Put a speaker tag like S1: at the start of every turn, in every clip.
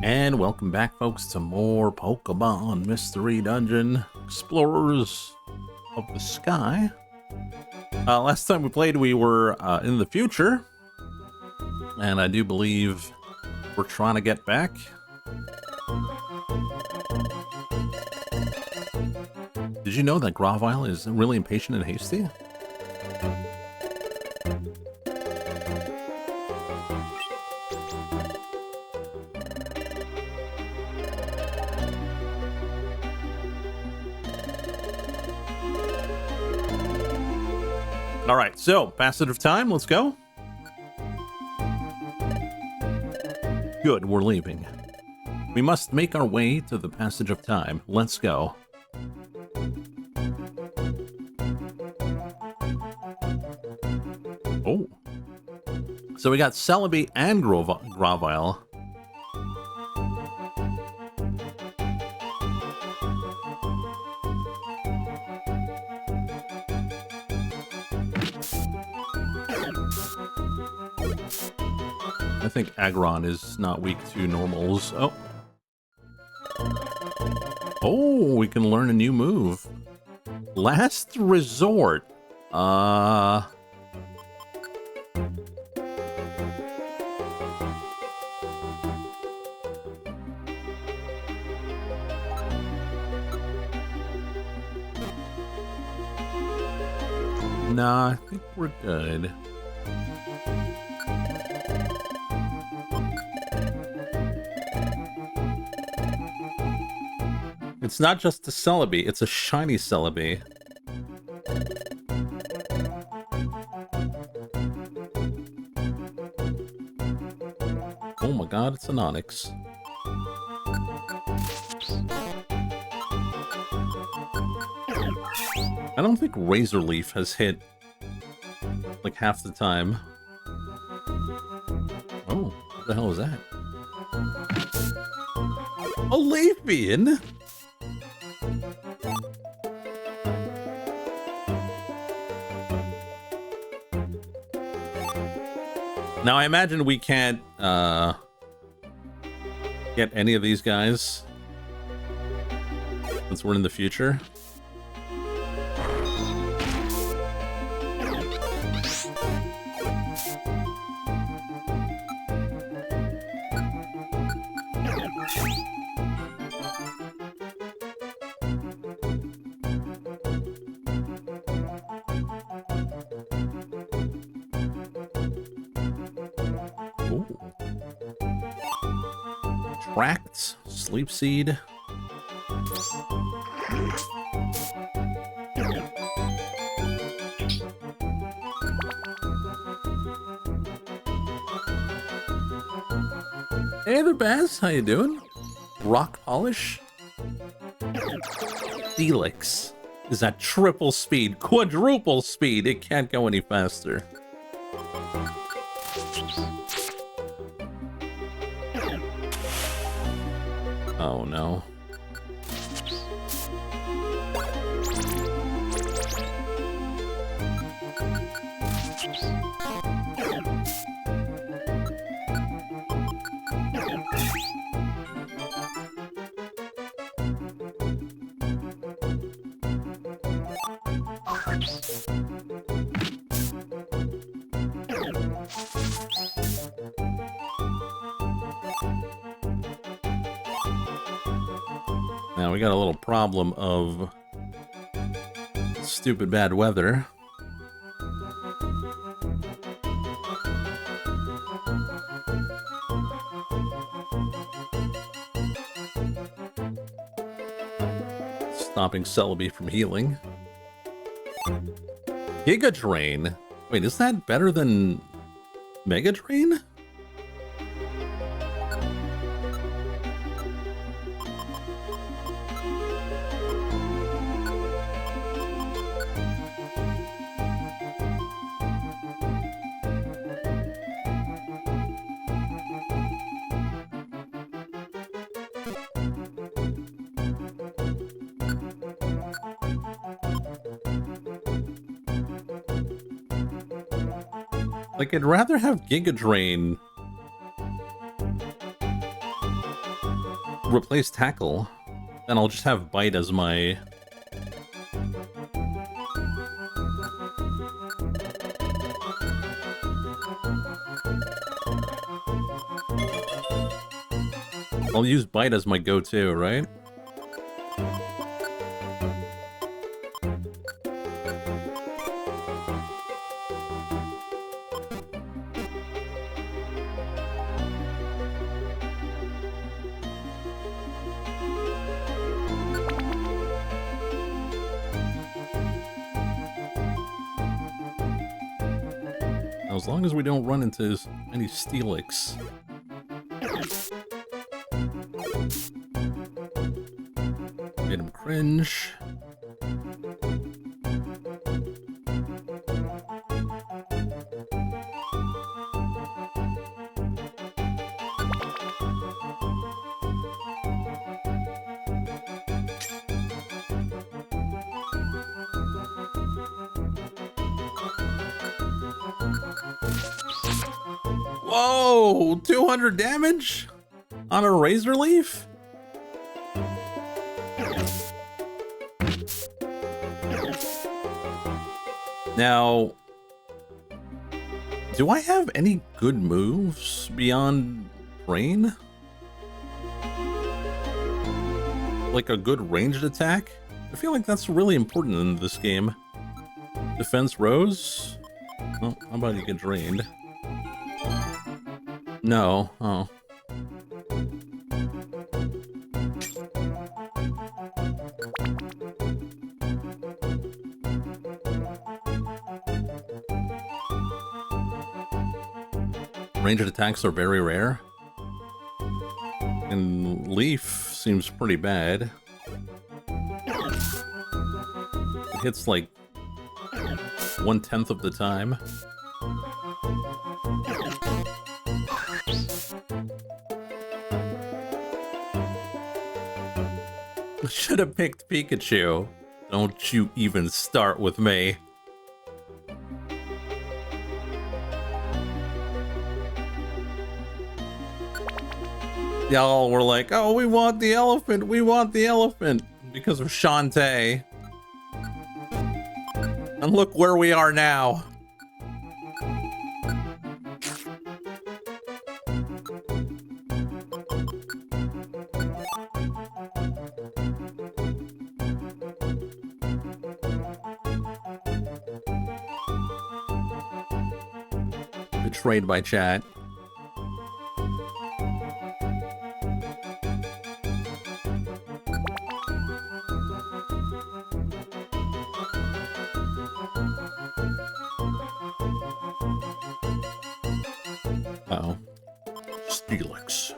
S1: And welcome back, folks, to more Pokémon Mystery Dungeon Explorers of the Sky. Last time we played, we were in the future, and I do believe we're trying to get back. Did you know that Gravile is really impatient and hasty? All right, so passage of time, let's go. Good, we're leaving. We must make our way to the passage of time. Let's go. Oh. So we got Celebi and Gravile. I think Aggron is not weak to normals. Oh. Oh, we can learn a new move. Last Resort. Nah, I think we're good. It's not just a Celebi, it's a shiny Celebi. Oh my god, it's an Onyx. I don't think Razor Leaf has hit like half the time. Oh, what the hell is that? A Leafian? Now, I imagine we can't get any of these guys since we're in the future. Tracked, Sleep Seed. Hey there, Baz. How you doing? Rock Polish. Felix is at triple speed, quadruple speed. It can't go any faster. Oh no. Now we got a little problem of stupid bad weather. Stopping Celebi from healing. Giga Drain. Wait, is that better than Mega Drain? Like, I'd rather have Giga Drain replace tackle, then I'll just have bite as my... I'll use bite as my go-to, right? Now, as long as we don't run into any Steelix. Made him cringe. Whoa! 200 damage on a Razor Leaf? Now, do I have any good moves beyond Rain? Like a good ranged attack? I feel like that's really important in this game. Defense Rose? Oh, how about you get drained? No. Oh. Ranged attacks are very rare. And Leaf seems pretty bad. It hits like 1/10 of the time. Should have picked Pikachu. Don't you even start with me. Y'all were like, oh, we want the elephant, because of Shantae. And look where we are now. Betrayed by chat. Uh-oh. Steelix.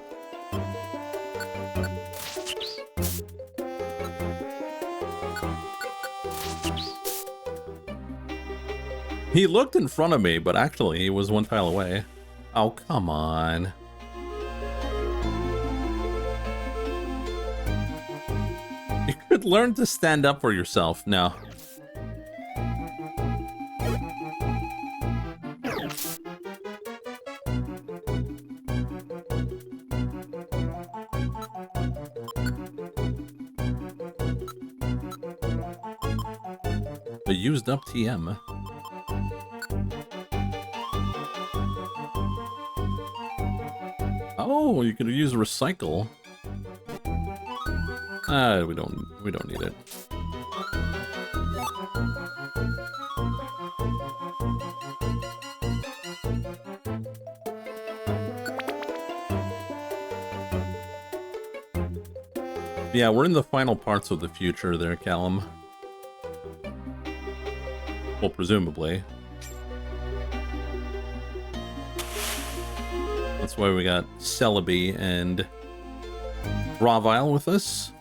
S1: He looked in front of me, but actually he was one tile away. Oh, come on. You could learn to stand up for yourself. No. A used up TM. Oh, you could use recycle. We don't need it. Yeah, we're in the final parts of the future there, Callum. Well, presumably. That's why we got Celebi and Gravile with us.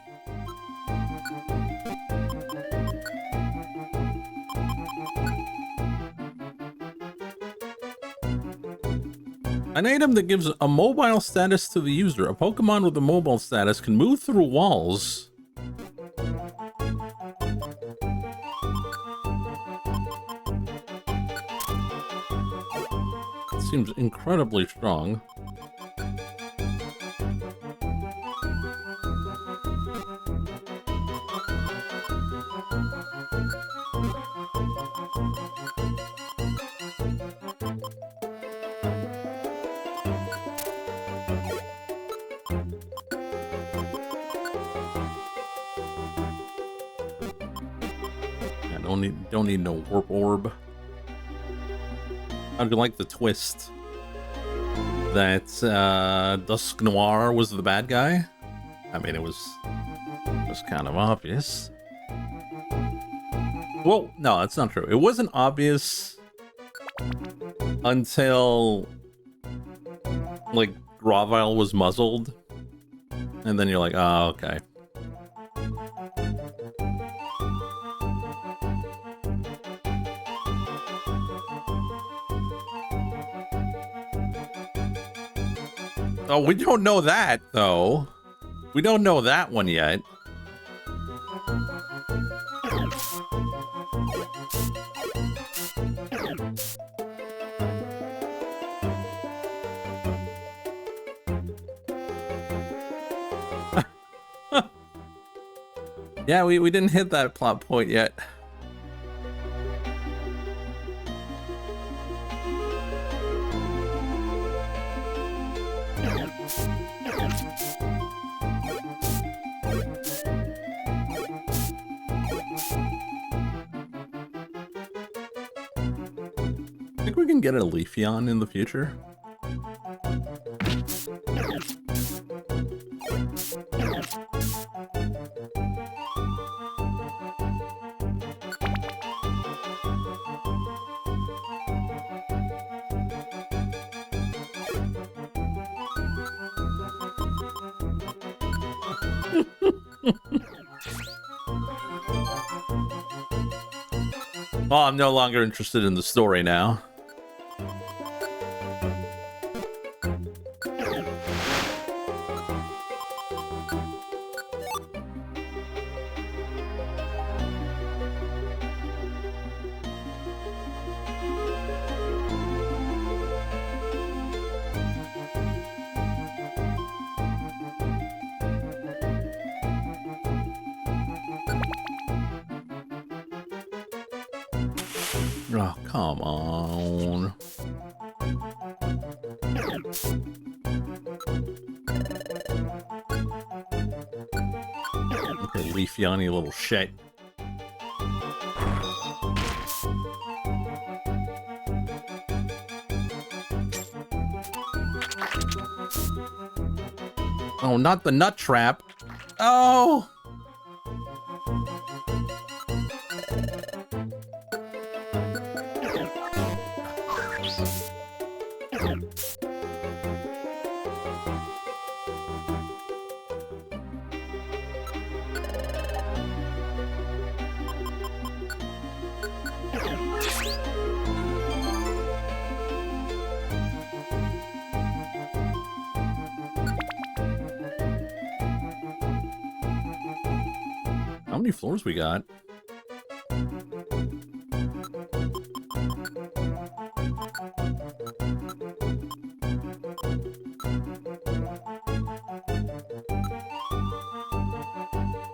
S1: An item that gives a mobile status to the user. A Pokemon with a mobile status can move through walls. It seems incredibly strong. don't need no warp orb. How'd you like the twist that Dusk Noir was the bad guy? I mean, it was kind of obvious. Well, no, that's not true. It wasn't obvious until, like, Gravile was muzzled. And then you're like, oh, okay. Oh, we don't know that, though. We don't know that one yet. Yeah, we didn't hit that plot point yet. I think we can get a Leafeon in the future. Well, I'm no longer interested in the story now. Oh, come on. Okay, Leafeon, you little shit. Oh, not the nut trap. Oh! How many floors we got? I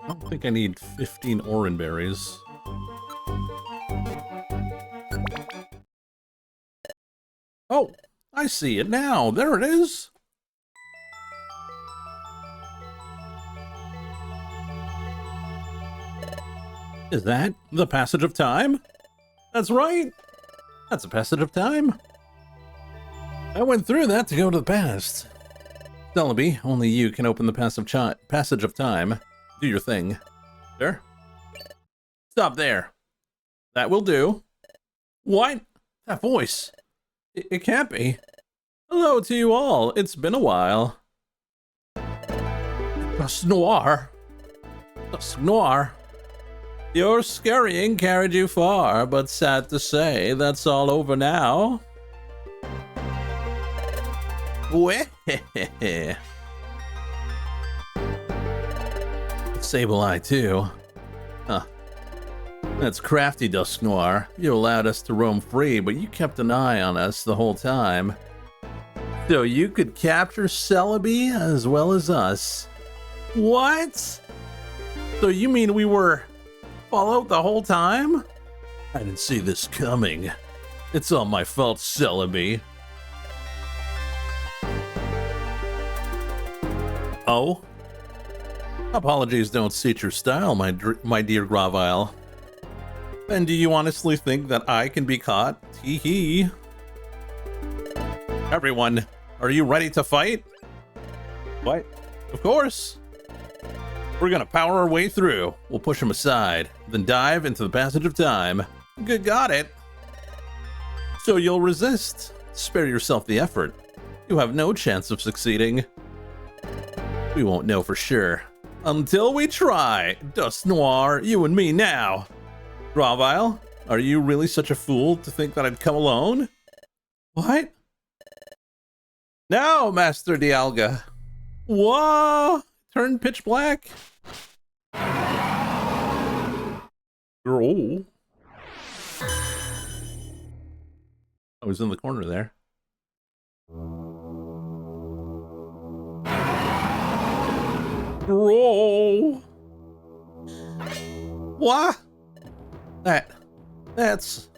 S1: don't think I need 15 Oran berries. Oh, I see it now. There it is. Is that the passage of time? That's right. That's a passage of time. I went through that to go to the past. Celebi, only you can open the passage of time. Do your thing. Sure. Stop there. That will do. What? That voice. It can't be. Hello to you all. It's been a while. Dusk Noir. Dusk Noir. Your scurrying carried you far, but sad to say, that's all over now. Sable-Eye too. Huh. That's crafty, Dusk Noir. You allowed us to roam free, but you kept an eye on us the whole time. So you could capture Celebi as well as us. What? So you mean we were followed the whole time? I didn't see this coming. It's all my fault, Celebi. Oh? Apologies don't suit your style, my dear Gravile. And do you honestly think that I can be caught? Tee hee. Everyone, are you ready to fight? What? Of course. We're gonna power our way through. We'll push him aside, then dive into the passage of time. Good, got it. So you'll resist. Spare yourself the effort. You have no chance of succeeding. We won't know for sure. Until we try. Dust Noir, you and me now. Gravile, are you really such a fool to think that I'd come alone? What? No, Master Dialga. Whoa! Turn pitch black. Girl. I was in the corner there. Roll. What? That's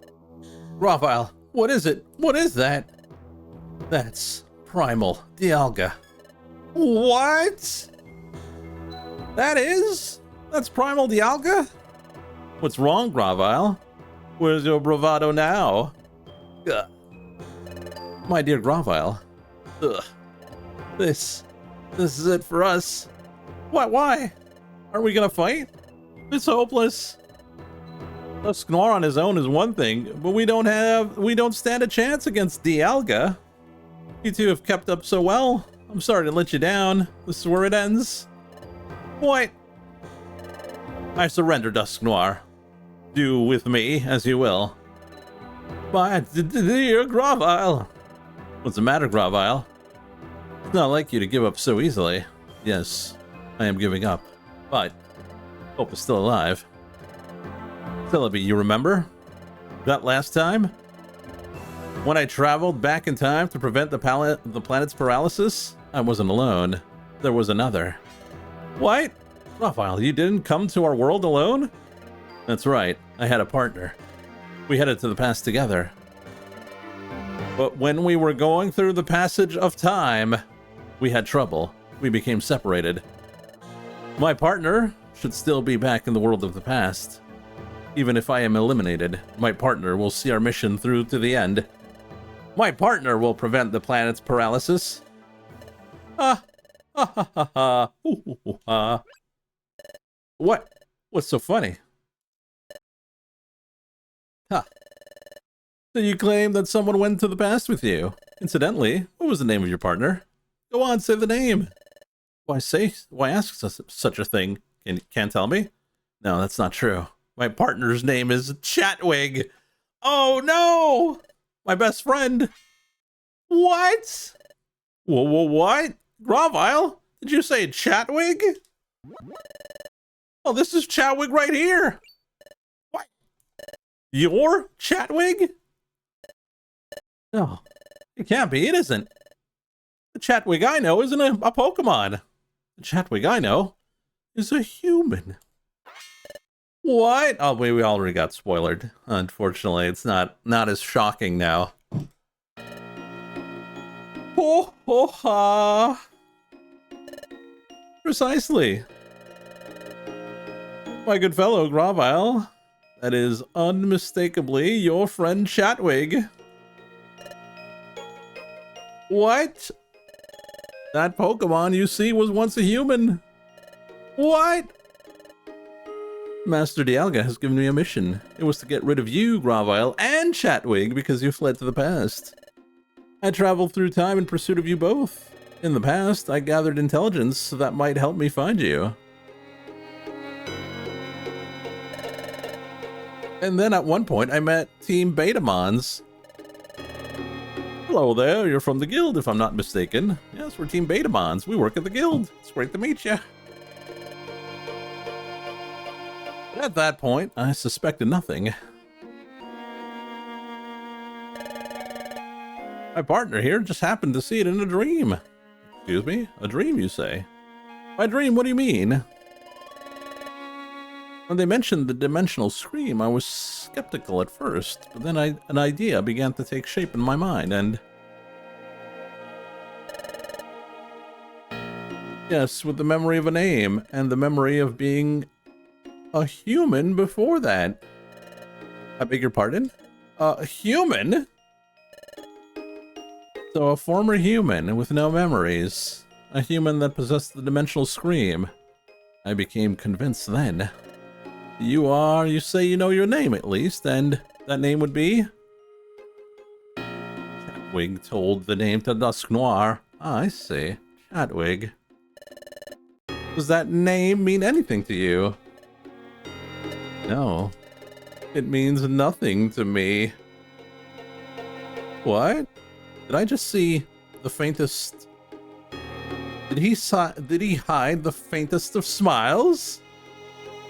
S1: Gravile. What is it? What is that? That's Primal Dialga. What? That's Primal Dialga? What's wrong, Gravile? Where's your bravado now? Ugh. My dear Gravile. Ugh. This is it for us. What? Why? Aren't we gonna fight? It's hopeless. Dusk Noir on his own is one thing, but we don't stand a chance against Dialga. You two have kept up so well. I'm sorry to let you down. This is where it ends. What? I surrender, Dusk Noir. Do with me as you will. But, dear Gravile. What's the matter, Gravile? It's not like you to give up so easily. Yes, I am giving up. But, Hope is still alive. Celebi, you remember? That last time? When I traveled back in time to prevent the planet's paralysis? I wasn't alone. There was another. What? Gravile, you didn't come to our world alone? That's right, I had a partner. We headed to the past together. But when we were going through the passage of time, we had trouble. We became separated. My partner should still be back in the world of the past. Even if I am eliminated, my partner will see our mission through to the end. My partner will prevent the planet's paralysis. Ha ha ha ha. Ha. What? What's so funny? Huh. So you claim that someone went to the past with you. Incidentally, what was the name of your partner? Go on, say the name. Why ask such a thing? Can't tell me? No, that's not true. My partner's name is Chatwig. Oh no! My best friend. What? What? Gravile? Did you say Chatwig? Oh, this is Chatwig right here. What? Your Chatwig? No, it can't be. It isn't. The Chatwig I know isn't a Pokemon. The Chatwig I know is a human. What? Oh, we already got spoiled. Unfortunately, it's not as shocking now. Ho ho ha! Precisely. My good fellow Gravile, that is unmistakably your friend Chatwig. What? That Pokemon you see was once a human. What? Master Dialga has given me a mission. It was to get rid of you, Gravile, and Chatwig because you fled to the past. I traveled through time in pursuit of you both. In the past, I gathered intelligence that might help me find you. And then at one point, I met Team Betamons. Hello there, you're from the guild, if I'm not mistaken. Yes, we're Team Betamons. We work at the guild. It's great to meet you. But at that point, I suspected nothing. My partner here just happened to see it in a dream. Excuse me? A dream, you say? My dream, what do you mean? When they mentioned the dimensional scream, I was skeptical at first, but then an idea began to take shape in my mind, and... Yes, with the memory of a name, and the memory of being a human before that. I beg your pardon? A human? So a former human with no memories. A human that possessed the dimensional scream. I became convinced then. You say you know your name at least, and that name would be? Chatwig told the name to Dusk Noir. Ah, I see. Chatwig. Does that name mean anything to you? No. It means nothing to me. What? Did I just see the faintest... Did he hide the faintest of smiles?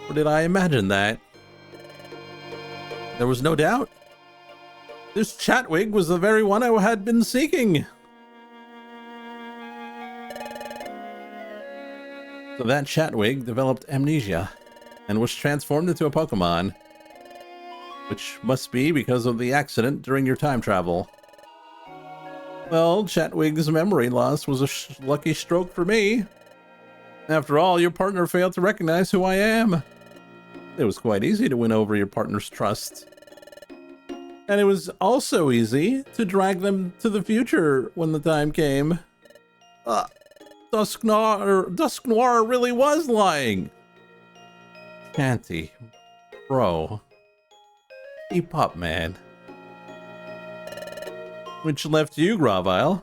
S1: Or did I imagine that? There was no doubt. This Chatwig was the very one I had been seeking. So that Chatwig developed amnesia and was transformed into a Pokemon. Which must be because of the accident during your time travel. Well, Chatwig's memory loss was a lucky stroke for me. After all, your partner failed to recognize who I am. It was quite easy to win over your partner's trust. And it was also easy to drag them to the future when the time came. Dusk Noir really was lying. Canty, bro. Keep up, man. Which left you, Gravile,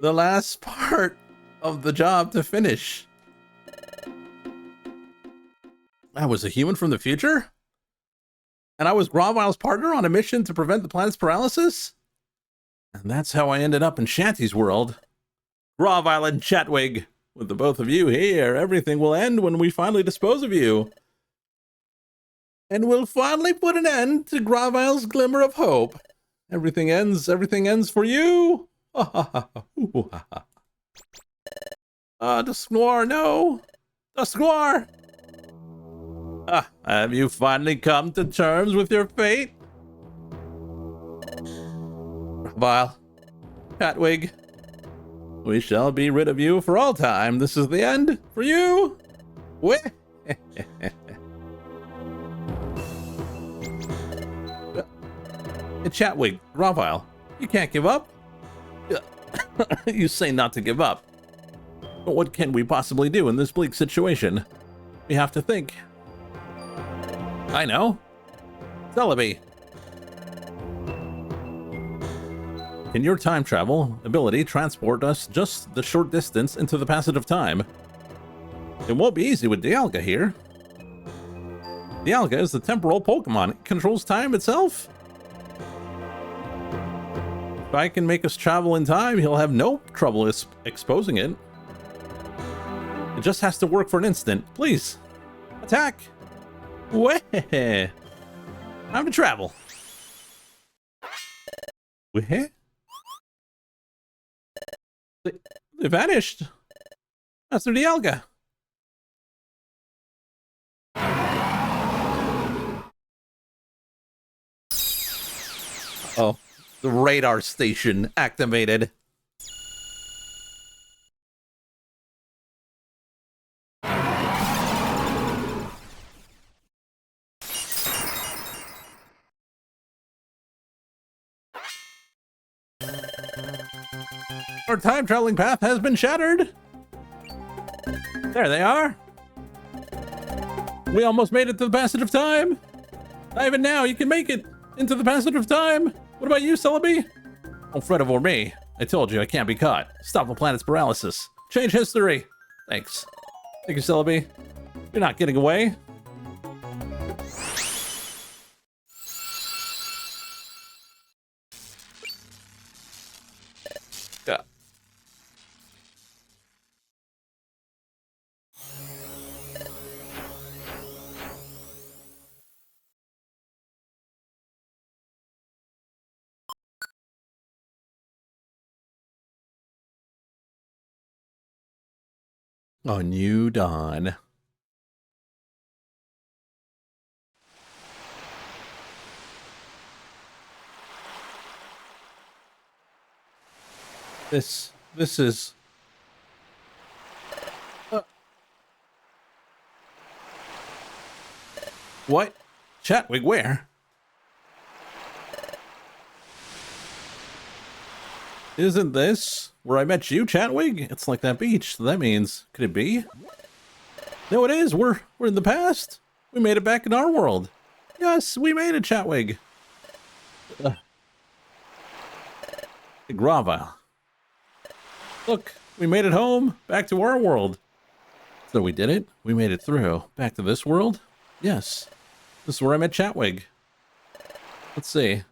S1: the last part of the job to finish. I was a human from the future? And I was Gravile's partner on a mission to prevent the planet's paralysis? And that's how I ended up in Shanty's world. Gravile and Chatwig, with the both of you here, everything will end when we finally dispose of you. And we'll finally put an end to Gravile's glimmer of hope. Everything ends for you. Dusk Noir, no. Dusk Noir. Have you finally come to terms with your fate? Gravile, Chatwig, we shall be rid of you for all time. This is the end for you. Chatwig, Gravile, you can't give up. You say not to give up. But what can we possibly do in this bleak situation? We have to think. I know. Celebi. Can your time travel ability transport us just the short distance into the passage of time? It won't be easy with Dialga here. Dialga is the temporal Pokemon. It controls time itself. If I can make us travel in time, he'll have no trouble exposing it. It just has to work for an instant. Please, attack! Wah! Time to travel. Wah! They vanished. Master Dialga. Oh. The radar station activated. Our time traveling path has been shattered. There they are. We almost made it to the passage of time. Not even now, you can make it into the passage of time. What about you, Celebi? Don't fret over me. I told you I can't be caught. Stop the planet's paralysis. Change history. Thanks. Thank you, Celebi. You're not getting away. Yeah. A new dawn. This is... What? Chatwig, where? Isn't this where I met you, Chatwig? It's like that beach. So that means, could it be? No, it is. We're in the past. We made it back in our world. Yes, we made it, Chatwig. Grava. Look, we made it home, back to our world. So we did it. We made it through. Back to this world? Yes. This is where I met Chatwig. Let's see.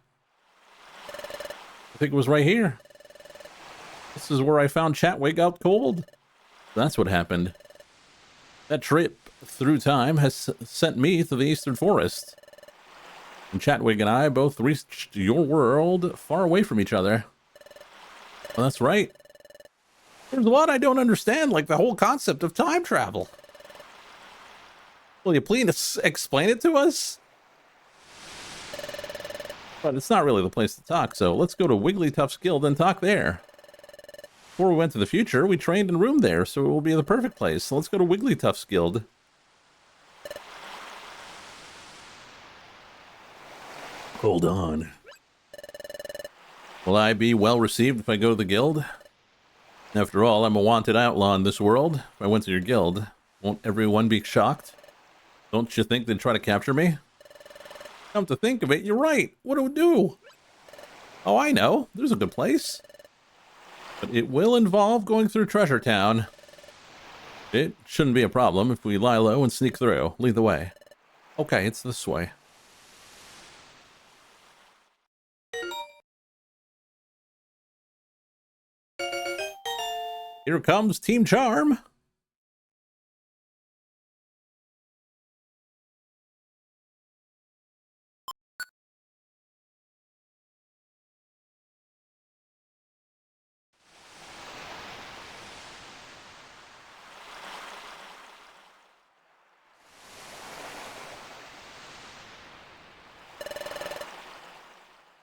S1: I think it was right here. This is where I found Chatwig out cold. That's what happened. That trip through time has sent me to the Eastern Forest. And Chatwig and I both reached your world far away from each other. Well, that's right. There's a lot I don't understand, like the whole concept of time travel. Will you please explain it to us? But it's not really the place to talk, so let's go to Wigglytuff's Guild and talk there. Before we went to the future, we trained and roomed there, so it will be the perfect place. So let's go to Wigglytuff's Guild. Hold on. Will I be well received if I go to the guild? After all, I'm a wanted outlaw in this world. If I went to your guild, won't everyone be shocked? Don't you think they'd try to capture me? Come to think of it, you're right. What do we do? Oh, I know. There's a good place. But it will involve going through Treasure Town. It shouldn't be a problem if we lie low and sneak through. Lead the way. Okay, it's this way. Here comes Team Charm.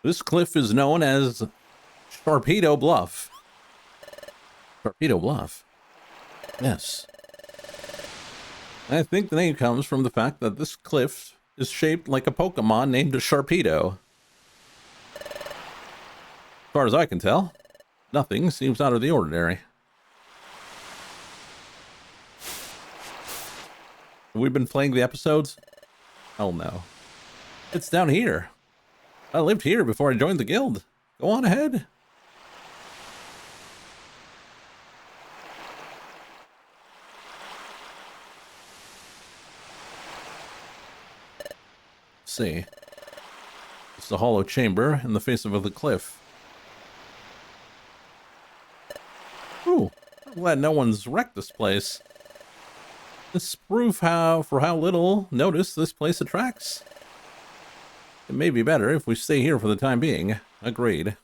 S1: This cliff is known as Sharpedo Bluff. Sharpedo Bluff. Yes. I think the name comes from the fact that this cliff is shaped like a Pokemon named Sharpedo. As far as I can tell, nothing seems out of the ordinary. Have we been playing the episodes? Hell no. It's down here. I lived here before I joined the guild. Go on ahead. Let's see. It's a hollow chamber in the face of the cliff. Ooh, I'm glad no one's wrecked this place. This is proof for how little notice this place attracts. It may be better if we stay here for the time being. Agreed.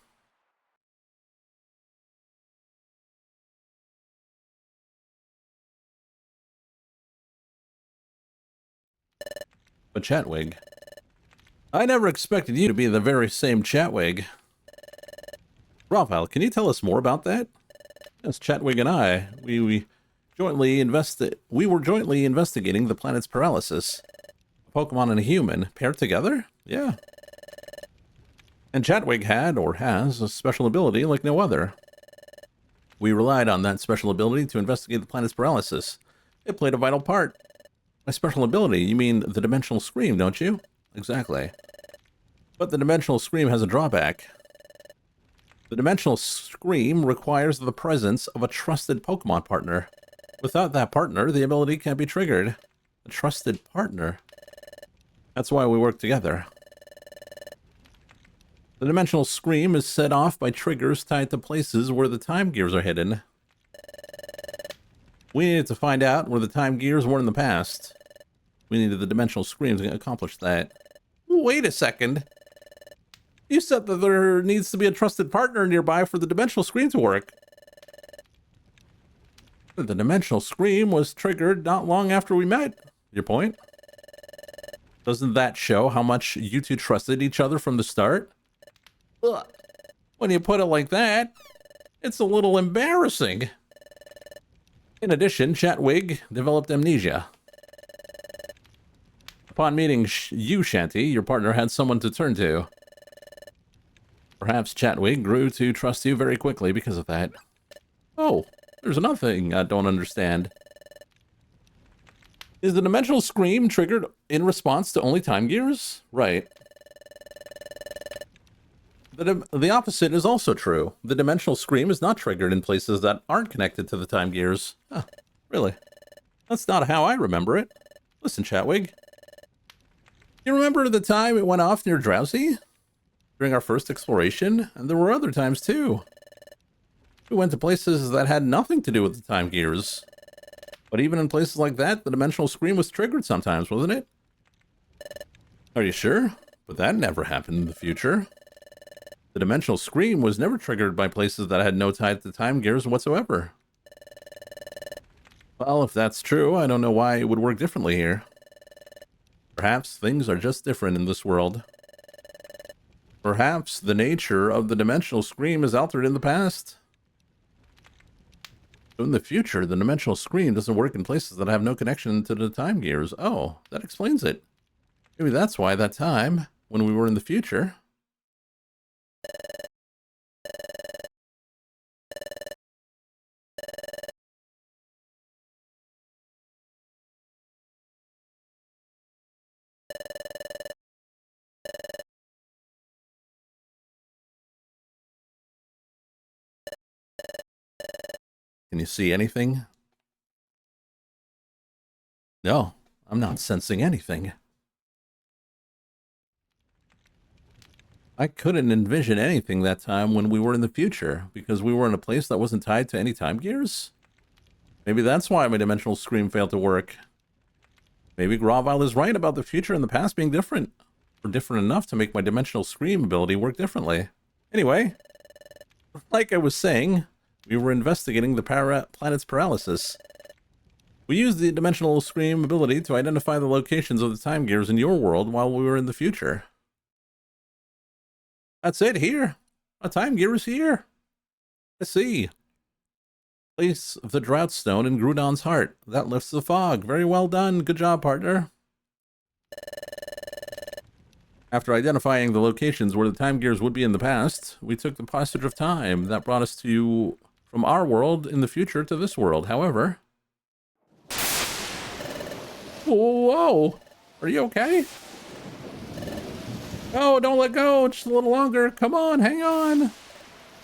S1: But Chatwig. I never expected you to be the very same Chatwig. Raphael, can you tell us more about that? Yes, Chatwig and I, we were jointly investigating the planet's paralysis. A Pokemon and a human paired together? Yeah. And Chatwig had, or has, a special ability like no other. We relied on that special ability to investigate the planet's paralysis. It played a vital part. By special ability, you mean the Dimensional Scream, don't you? Exactly. But the Dimensional Scream has a drawback. The Dimensional Scream requires the presence of a trusted Pokemon partner. Without that partner, the ability can't be triggered. A trusted partner. That's why we work together. The Dimensional Scream is set off by triggers tied to places where the time gears are hidden. We needed to find out where the time gears were in the past. We needed the Dimensional Scream to accomplish that. Wait a second. You said that there needs to be a trusted partner nearby for the Dimensional Scream to work. The Dimensional Scream was triggered not long after we met. Your point? Doesn't that show how much you two trusted each other from the start? Ugh. When you put it like that, it's a little embarrassing. In addition, Chatwig developed amnesia. Upon meeting you, Shanty, your partner had someone to turn to. Perhaps Chatwig grew to trust you very quickly because of that. Oh, there's another thing I don't understand. Is the dimensional scream triggered in response to only time gears? Right. The opposite is also true. The dimensional scream is not triggered in places that aren't connected to the time gears. Huh, really? That's not how I remember it. Listen, Chatwig. You remember the time it went off near Drowsy? During our first exploration? And there were other times too. We went to places that had nothing to do with the time gears. But even in places like that, the dimensional scream was triggered sometimes, wasn't it? Are you sure? But that never happened in the future. The dimensional scream was never triggered by places that had no tie to time gears whatsoever. Well, if that's true, I don't know why it would work differently here. Perhaps things are just different in this world. Perhaps the nature of the dimensional scream is altered in the past. So in the future, the dimensional scream doesn't work in places that have no connection to the time gears. Oh, that explains it. Maybe that's why that time, when we were in the future... Can you see anything? No, I'm not sensing anything. I couldn't envision anything that time when we were in the future, because we were in a place that wasn't tied to any time gears? Maybe that's why my dimensional scream failed to work. Maybe Gravile is right about the future and the past being different, or different enough to make my dimensional scream ability work differently. Anyway, like I was saying, we were investigating the planet's paralysis. We used the dimensional scream ability to identify the locations of the time gears in your world while we were in the future. That's it here. A time gear is here. I see. Place of the drought stone in Groudon's heart. That lifts the fog. Very well done. Good job, partner. After identifying the locations where the time gears would be in the past, we took the passage of time that brought us to from our world in the future to this world. However... Whoa! Are you okay? Oh, don't let go. Just a little longer. Come on, hang on.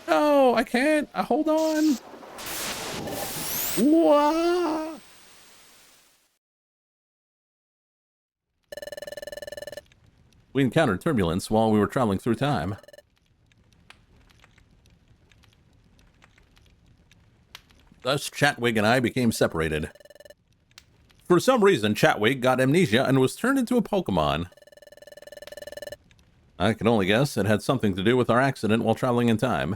S1: No, I can't. Hold on. Whoa! We encountered turbulence while we were traveling through time. Thus, Chatwig and I became separated. For some reason, Chatwig got amnesia and was turned into a Pokemon. I can only guess it had something to do with our accident while traveling in time.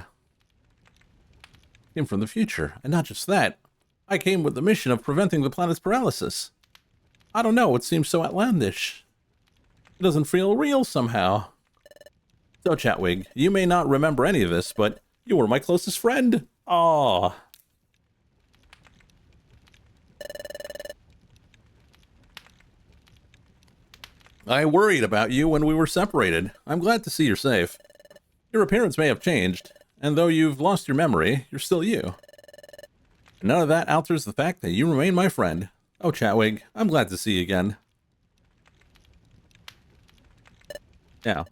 S1: I came from the future, and not just that. I came with the mission of preventing the planet's paralysis. I don't know, it seems so outlandish. It doesn't feel real somehow. So, Chatwig, you may not remember any of this, but you were my closest friend. Aww. I worried about you when we were separated. I'm glad to see you're safe. Your appearance may have changed, and though you've lost your memory, you're still you. None of that alters the fact that you remain my friend. Oh, Chatwig, I'm glad to see you again. Now,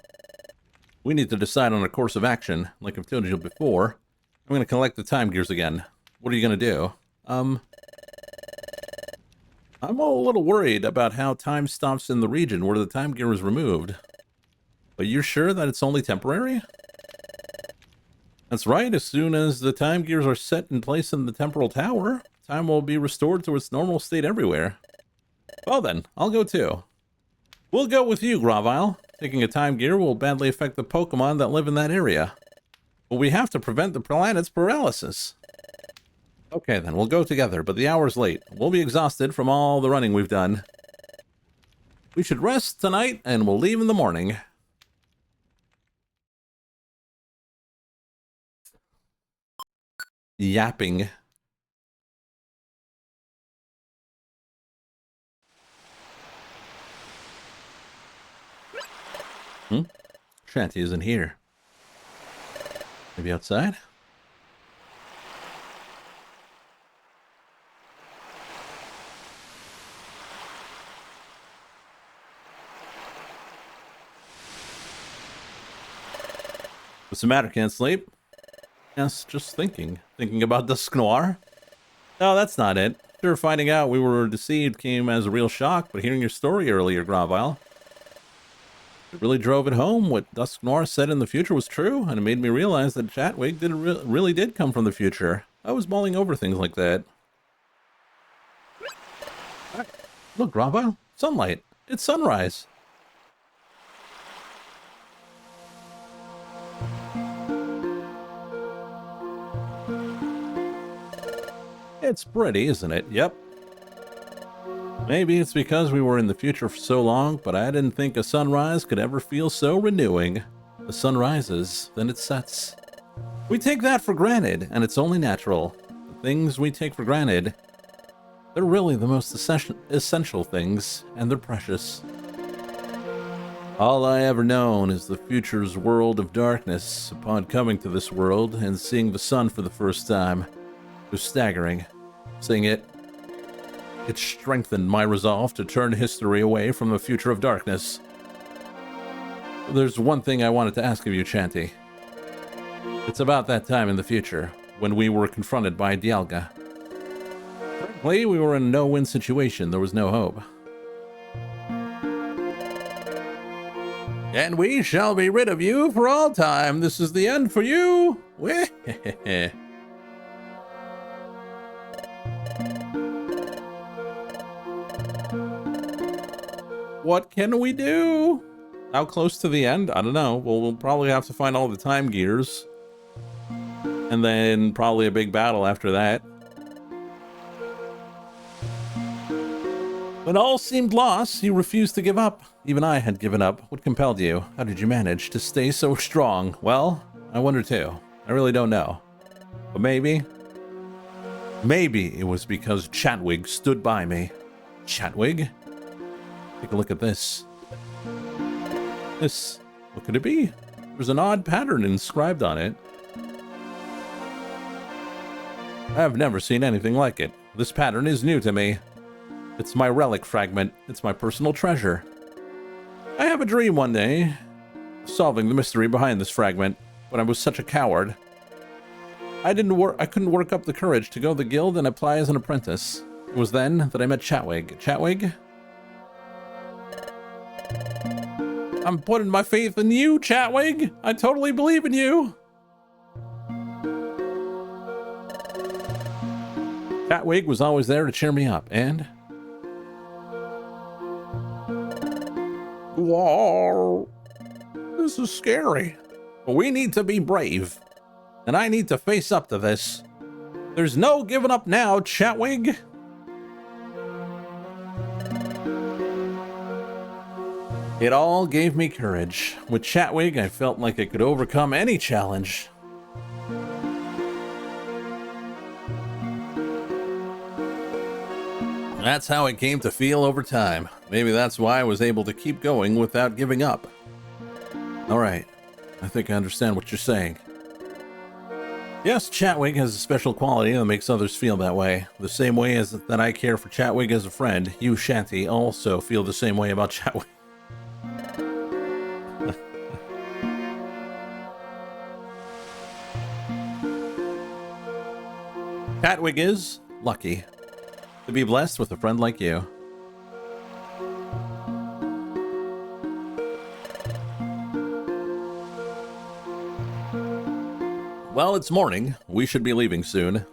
S1: we need to decide on a course of action, like I've told you before. I'm going to collect the time gears again. What are you going to do? I'm a little worried about how time stops in the region where the time gear is removed. But you're sure that it's only temporary? That's right, as soon as the time gears are set in place in the temporal tower, time will be restored to its normal state everywhere. Well then, I'll go too. We'll go with you, Gravile. Taking a time gear will badly affect the Pokemon that live in that area. But we have to prevent the planet's paralysis. Okay then, we'll go together, but the hour's late. We'll be exhausted from all the running we've done. We should rest tonight, and we'll leave in the morning. Yapping. Shanty isn't here. Maybe outside? What's the matter? Can't sleep? Yes, just thinking. Thinking about Dusknoir? No, that's not it. Sure, finding out we were deceived came as a real shock, but hearing your story earlier, Gravile, it really drove it home. What Dusknoir said in the future was true, and it made me realize that Chatwig really did come from the future. I was mulling over things like that. Look, Gravile, sunlight. It's sunrise. It's pretty, isn't it? Yep. Maybe it's because we were in the future for so long, but I didn't think a sunrise could ever feel so renewing. The sun rises, then it sets. We take that for granted, and it's only natural. The things we take for granted, they're really the most essential things, and they're precious. All I ever known is the future's world of darkness. Upon coming to this world and seeing the sun for the first time, it was staggering. Seeing it strengthened my resolve to turn history away from the future of darkness. There's one thing I wanted to ask of you, Chanty. It's about that time in the future, when we were confronted by Dialga. Frankly, we were in a no-win situation. There was no hope. And we shall be rid of you for all time. This is the end for you. What can we do? How close to the end? I don't know. We'll probably have to find all the time gears. And then probably a big battle after that. When all seemed lost, you refused to give up. Even I had given up. What compelled you? How did you manage to stay so strong? Well, I wonder too. I really don't know. But maybe it was because Chatwig stood by me. Chatwig? Take a look at this. What could it be? There's an odd pattern inscribed on it. I've never seen anything like it. This pattern is new to me. It's my relic fragment. It's my personal treasure. I have a dream one day, solving the mystery behind this fragment, but I was such a coward. I couldn't work up the courage to go to the guild and apply as an apprentice. It was then that I met Chatwig. Chatwig? I'm putting my faith in you, Chatwig. I totally believe in you. Chatwig was always there to cheer me up, and... Whoa. This is scary. But we need to be brave. And I need to face up to this. There's no giving up now, Chatwig. It all gave me courage. With Chatwig, I felt like I could overcome any challenge. That's how it came to feel over time. Maybe that's why I was able to keep going without giving up. Alright, I think I understand what you're saying. Yes, Chatwig has a special quality that makes others feel that way. The same way as that I care for Chatwig as a friend, you, Shanty, also feel the same way about Chatwig. Chatwig is lucky to be blessed with a friend like you. Well, it's morning. We should be leaving soon.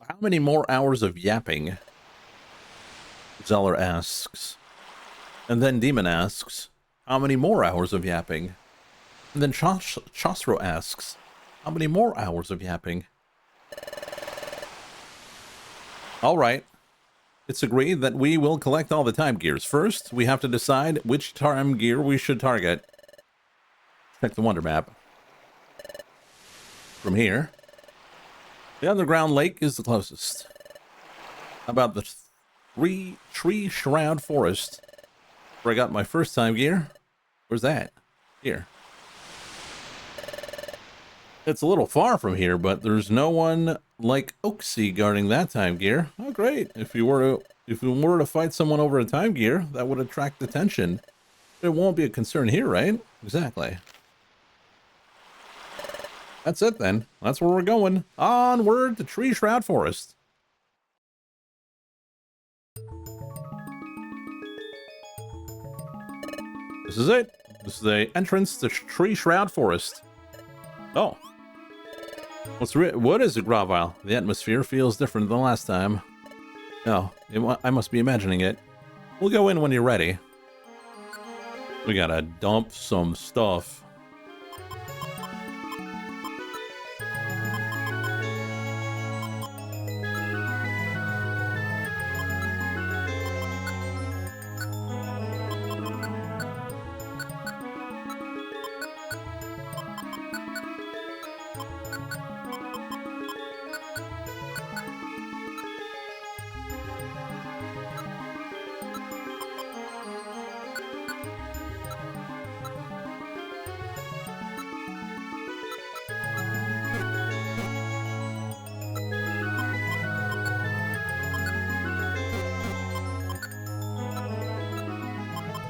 S1: How many more hours of yapping? Zeller asks. And then Demon asks, how many more hours of yapping? And then Chosro asks, how many more hours of yapping? Alright. It's agreed that we will collect all the time gears. First, we have to decide which time gear we should target. Check the Wonder Map. From here, the underground lake is the closest. How about the tree shroud forest? where I got my first time gear. Where's that? Here. It's a little far from here, but there's no one like Oaksy guarding that time gear. Oh, great. If you were to fight someone over a time gear, that would attract attention. It won't be a concern here, right? Exactly. That's it then. That's where we're going. Onward to Tree Shroud Forest. This is it. This is the entrance to Tree Shroud Forest. Oh. What is it, Gravile? The atmosphere feels different than last time. No, I must be imagining it. We'll go in when you're ready. We gotta dump some stuff.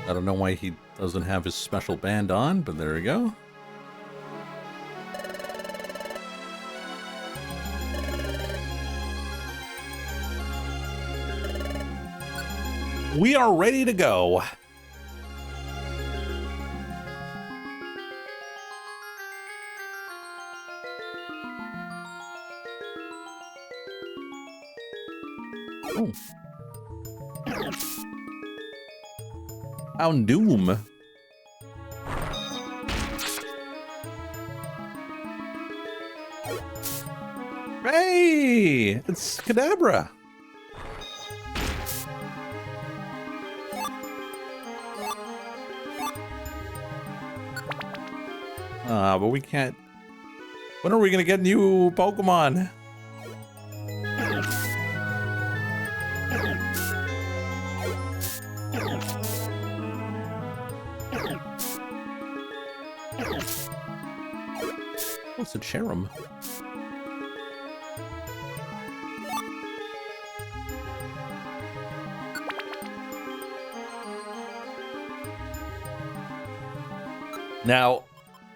S1: I don't know why he doesn't have his special band on, but there we go. We are ready to go. Oh. Houndoom. Hey, it's Kadabra. But we can't. When are we gonna get new Pokemon? What's a Cherim? Now,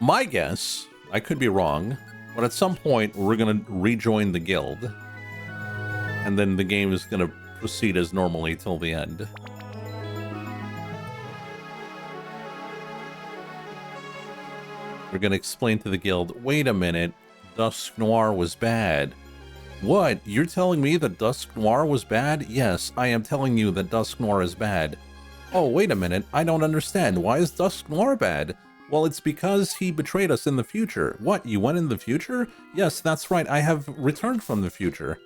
S1: my guess, I could be wrong, but at some point we're gonna rejoin the guild, and then the game is gonna proceed as normally till the end. We're gonna explain to the guild, wait a minute, Dusk Noir was bad. What? You're telling me that Dusk Noir was bad? Yes, I am telling you that Dusk Noir is bad. Oh, wait a minute, I don't understand. Why is Dusk Noir bad? Well, it's because he betrayed us in the future. What, you went in the future? Yes, that's right, I have returned from the future.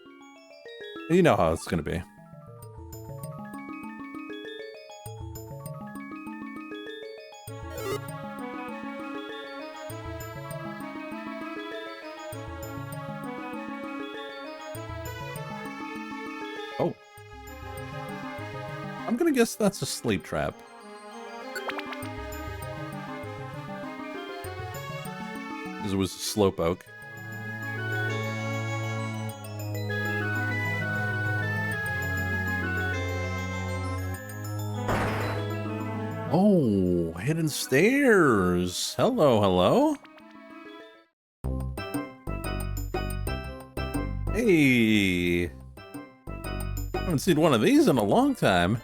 S1: You know how it's gonna be. Oh. I'm gonna guess that's a sleep trap. Because it was a slowpoke. Oh, hidden stairs. Hello, hello. Hey. Haven't seen one of these in a long time.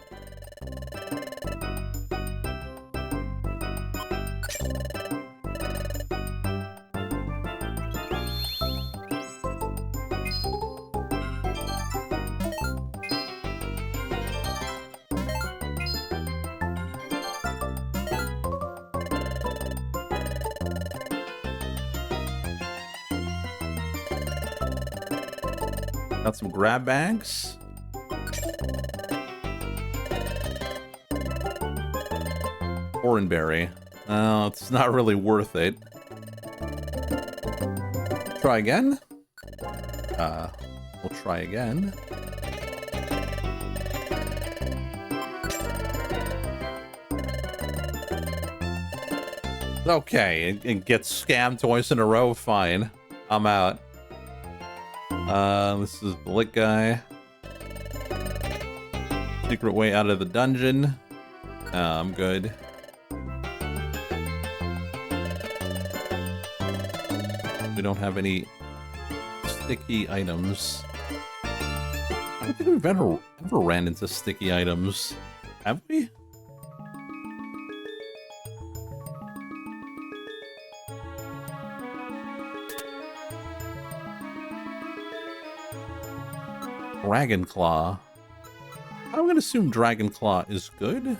S1: Got some grab bags. Oranberry. Oh, it's not really worth it. Try again? We'll try again. Okay, and get scammed twice in a row, fine. I'm out. This is the lit guy. Secret way out of the dungeon. I'm good. We don't have any sticky items. I don't think we've ever ran into sticky items. Have we? Dragon Claw. I'm gonna assume Dragon Claw is good.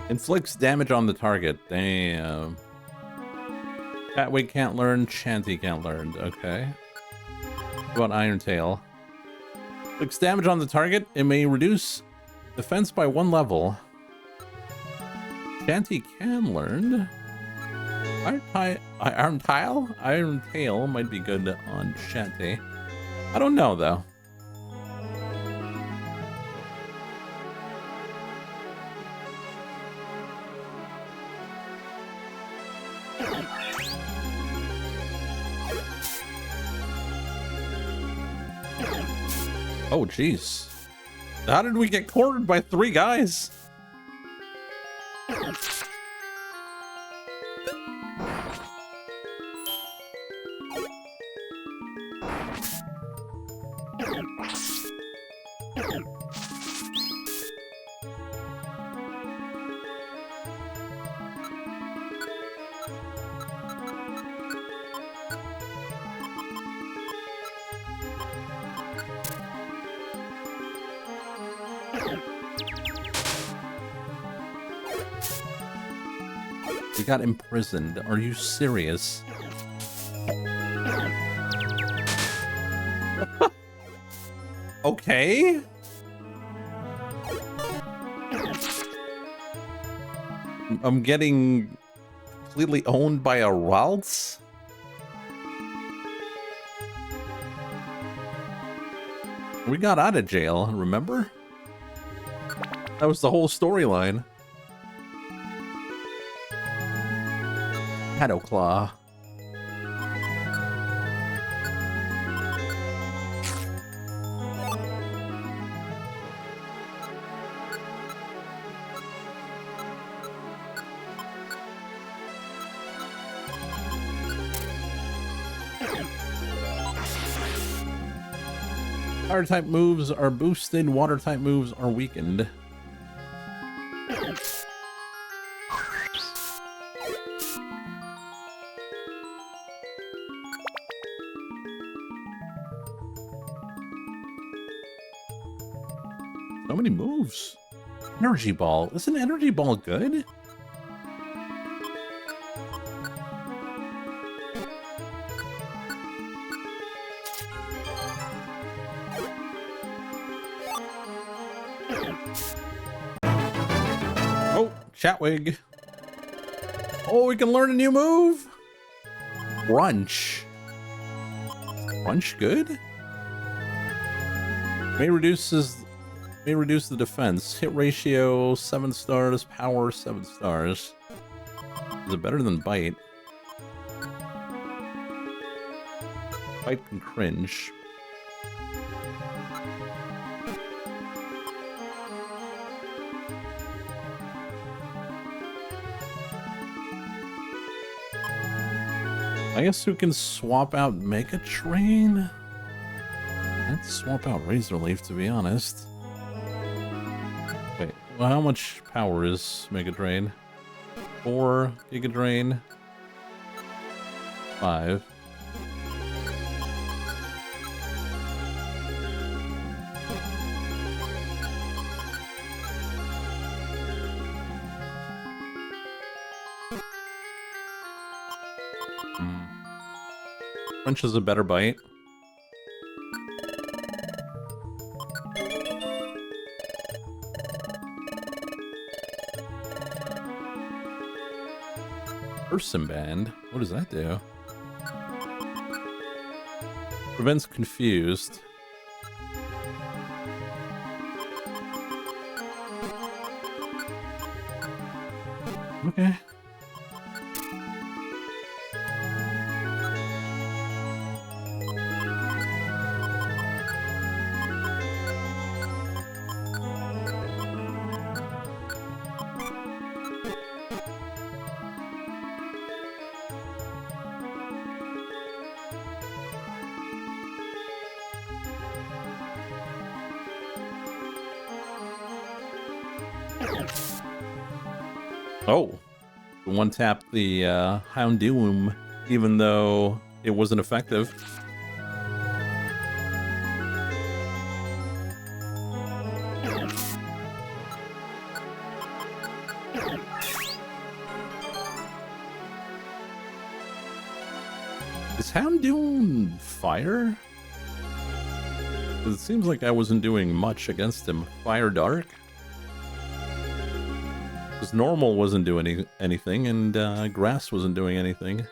S1: Inflicts damage on the target. Damn. Catwig can't learn, Chanty can't learn. Okay. What about Iron Tail? Inflicts damage on the target. It may reduce defense by 1 level. Chanty can learn. Iron Tail might be good on Chanty. I don't know though. Oh, jeez. How did we get cornered by 3 guys? We got imprisoned. Are you serious? Okay. I'm getting completely owned by a Ralts? We got out of jail, remember? That was the whole storyline. Shadow Claw. Fire type moves are boosted, water type moves are weakened. So many moves. Energy Ball. Isn't Energy Ball good? Oh, Chatwig. Oh, we can learn a new move. Crunch. Crunch good? May reduce the defense. Hit ratio 7 stars, power 7 stars. Is it better than Bite? Bite can cringe. I guess who can swap out Mega Train? Let's swap out Razor Leaf, to be honest. Wait, well, how much power is Mega Drain? 4 Giga Drain. 5. Crunch is a better bite. Person band? What does that do? Prevents confused. Okay. Oh, one tap the Houndoom, even though it wasn't effective. Is Houndoom fire? It seems like I wasn't doing much against him. Fire Dark? Because normal wasn't doing anything, and grass wasn't doing anything.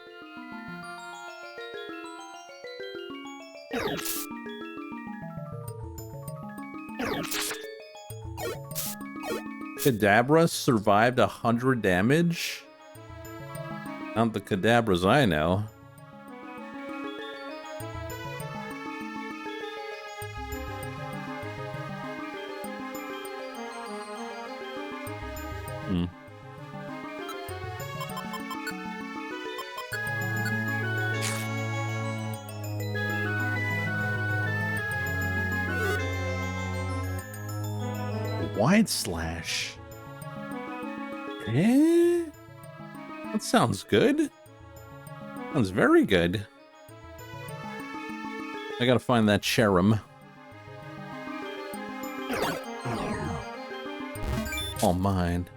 S1: Kadabra survived 100 damage? Not the Kadabras I know. Wide slash. Eh? That sounds good. Sounds very good. I gotta find that Cherim. All mine.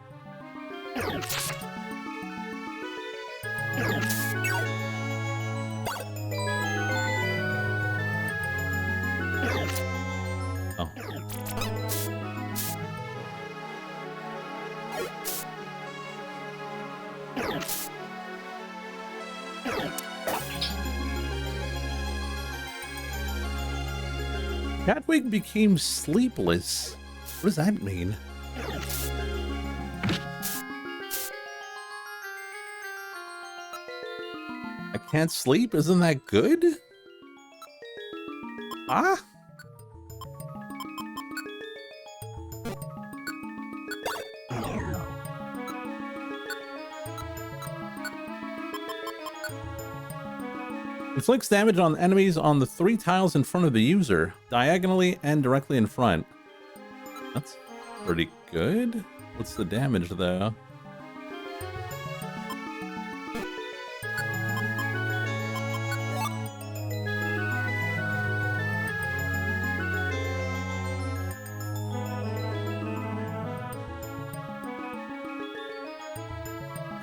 S1: Oh. Catwig became sleepless. What does that mean? I can't sleep? Isn't that good? Ah? Inflicts damage on enemies on the 3 tiles in front of the user, diagonally and directly in front. That's pretty good. What's the damage, though?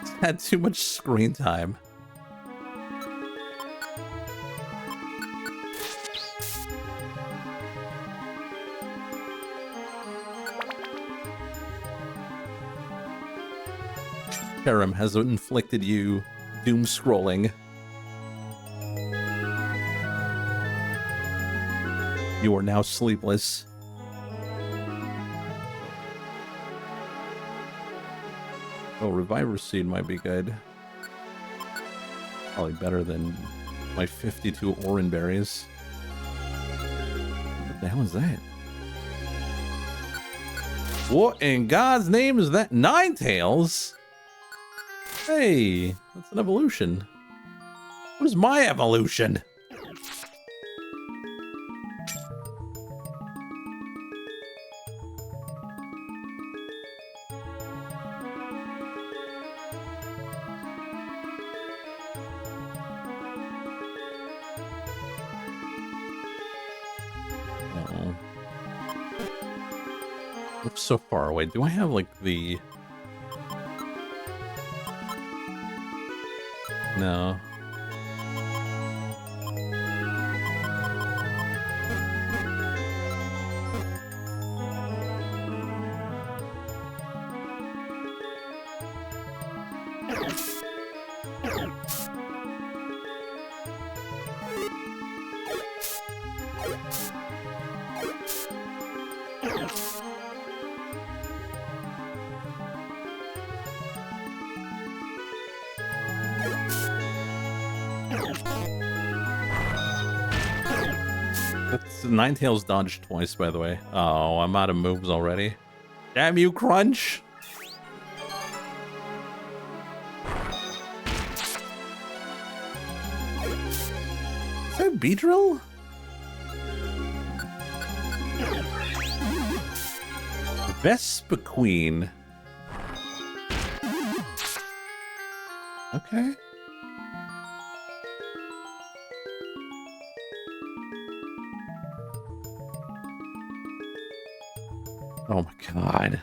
S1: It's had too much screen time. Cherim has inflicted you doom scrolling. You are now sleepless. Oh, Reviver Seed might be good. Probably better than my 52 Oran Berries. What the hell is that? What in God's name is that? Ninetales? Hey, that's an evolution. What is my evolution? Uh-oh. Looks so far away. Do I have like the... No. Ninetales dodged twice, by the way. Oh, I'm out of moves already. Damn you, Crunch! Is that Beedrill? Vespiquen. Okay. Oh my god.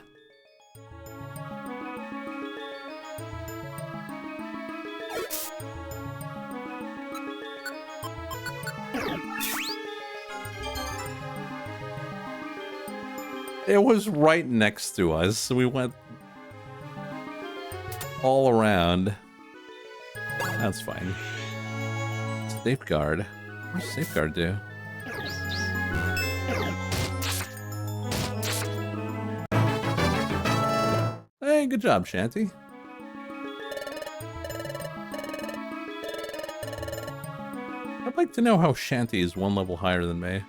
S1: It was right next to us, so we went all around. That's fine. Safeguard. What does Safeguard do? Hey, good job, Shanty. I'd like to know how Shanty is one level higher than me.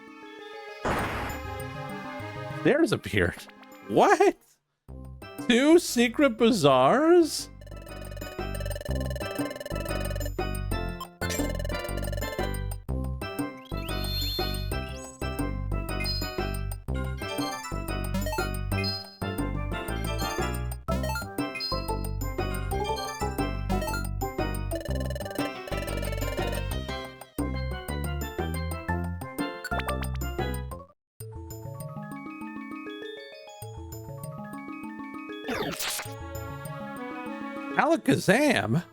S1: There's appeared. What? 2 secret bazaars? Alakazam?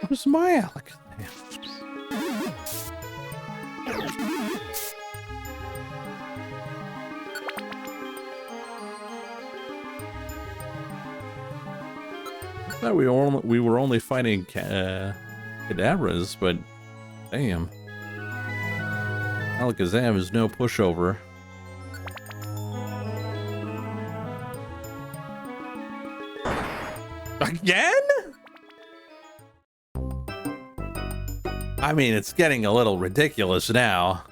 S1: Where's my Alakazam? I thought we were only fighting Kadabras, but damn. Alakazam is no pushover. Again? I mean, it's getting a little ridiculous now.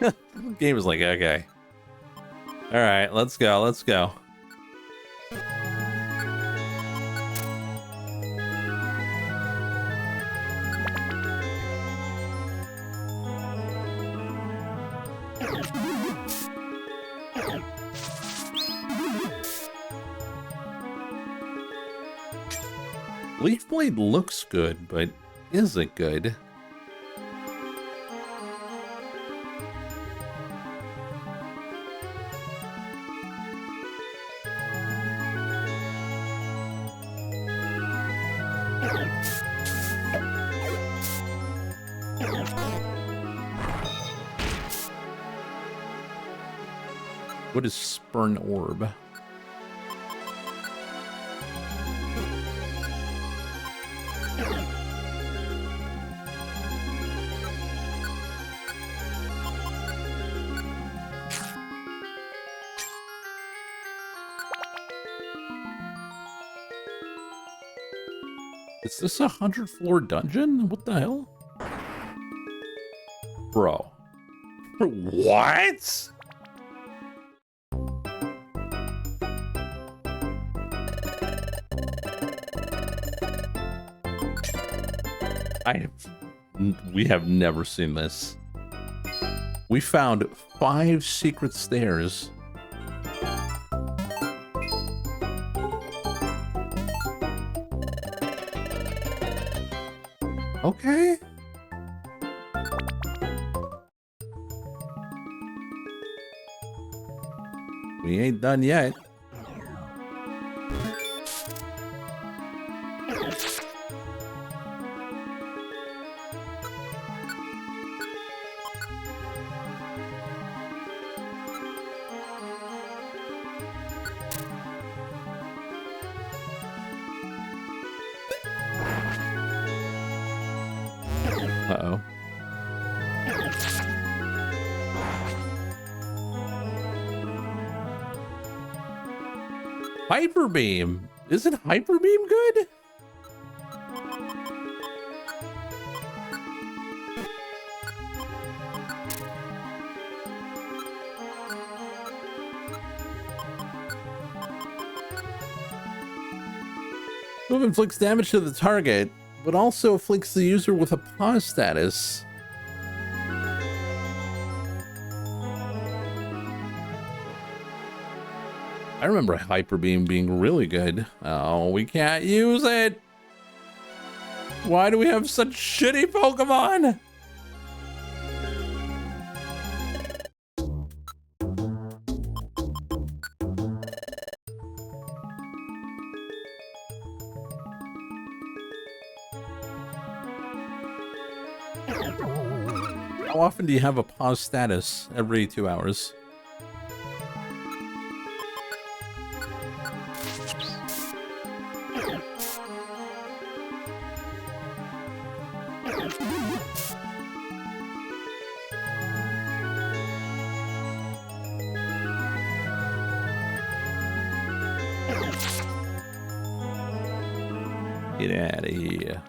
S1: The game is like, okay. All right, let's go. Let's go. Leaf Blade looks good, but is it good? What is Spurn Orb? Is this a 100 floor dungeon? What the hell? Bro. What? We have never seen this. We found 5 secret stairs. Okay. We ain't done yet. Hyper Beam. Isn't Hyper Beam good? Move inflicts damage to the target, but also afflicts the user with a pause status. I remember Hyper Beam being really good. Oh, we can't use it. Why do we have such shitty Pokemon? How often do you have a pause status? Every 2 hours. Get out of here.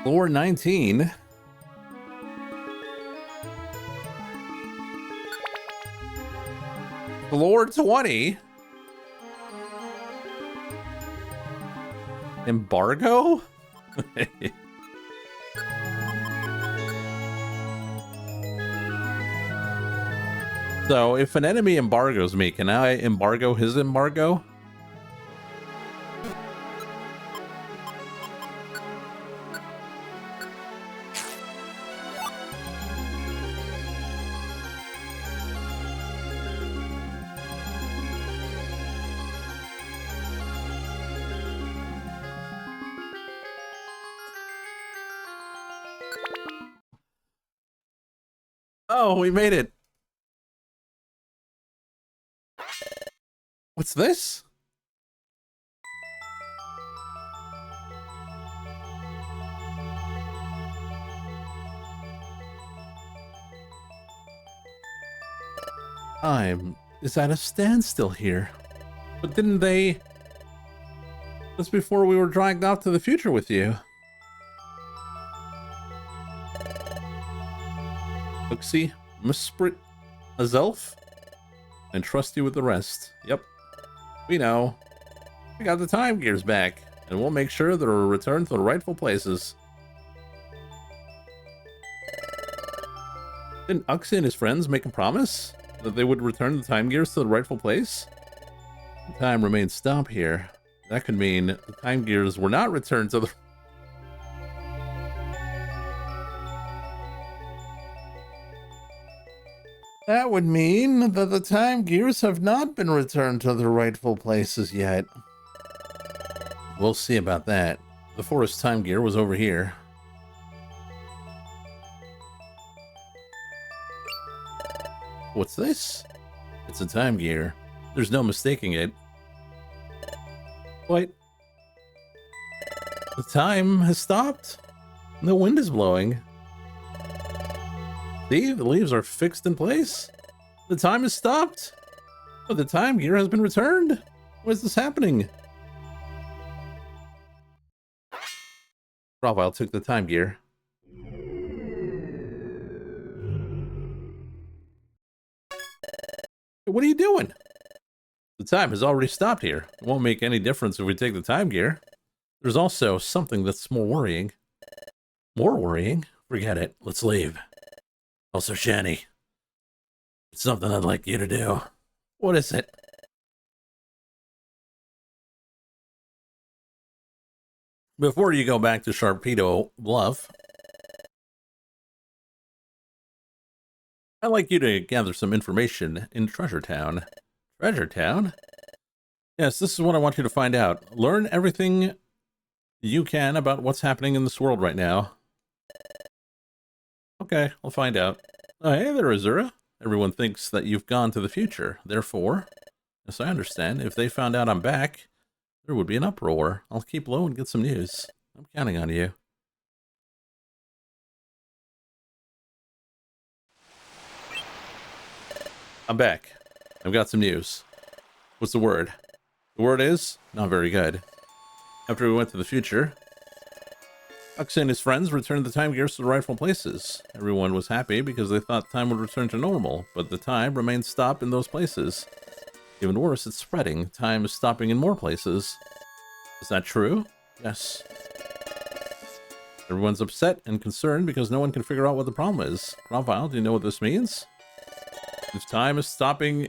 S1: Floor 19. Floor 20. Embargo? So, if an enemy embargoes me, can I embargo his embargo? Oh, we made it. What's this? Time is at a standstill here. But didn't they... That's before we were dragged off to the future with you. Uxie, Misprit, Azelf, and trust you with the rest. Yep. We know. We got the time gears back, and we'll make sure they're returned to the rightful places. Didn't Uxie and his friends make a promise that they would return the time gears to the rightful place? The time remains stopped here. That could mean the time gears were not returned to the... That would mean that the time gears have not been returned to their rightful places yet. We'll see about that. The forest time gear was over here. What's this? It's a time gear. There's no mistaking it. What? The time has stopped. The wind is blowing. See, the leaves are fixed in place. The time has stopped. But the time gear has been returned. What is this happening? Ravile took the time gear. What are you doing? The time has already stopped here. It won't make any difference if we take the time gear. There's also something that's more worrying. More worrying? Forget it. Let's leave. Also, Shani, it's something I'd like you to do. What is it? Before you go back to Sharpedo Bluff, I'd like you to gather some information in Treasure Town. Treasure Town? Yes, this is what I want you to find out. Learn everything you can about what's happening in this world right now. Okay, I'll find out. Oh, hey there, Azura. Everyone thinks that you've gone to the future. Therefore, yes, I understand. If they found out I'm back, there would be an uproar. I'll keep low and get some news. I'm counting on you. I'm back. I've got some news. What's the word? The word is not very good. After we went to the future, Huxley and his friends returned the time gears to the rightful places. Everyone was happy because they thought time would return to normal, but the time remained stopped in those places. Even worse, it's spreading. Time is stopping in more places. Is that true? Yes. Everyone's upset and concerned because no one can figure out what the problem is. Gravile, do you know what this means? If time is stopping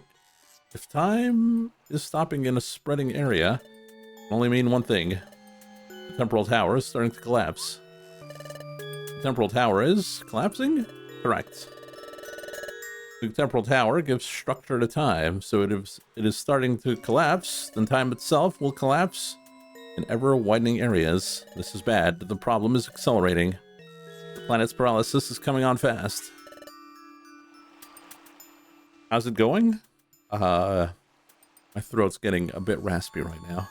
S1: in a spreading area, it can only mean one thing. The temporal tower is starting to collapse. The temporal tower is collapsing? Correct. The temporal tower gives structure to time, so it is starting to collapse, then time itself will collapse in ever-widening areas. This is bad. The problem is accelerating. The planet's paralysis is coming on fast. How's it going? My throat's getting a bit raspy right now.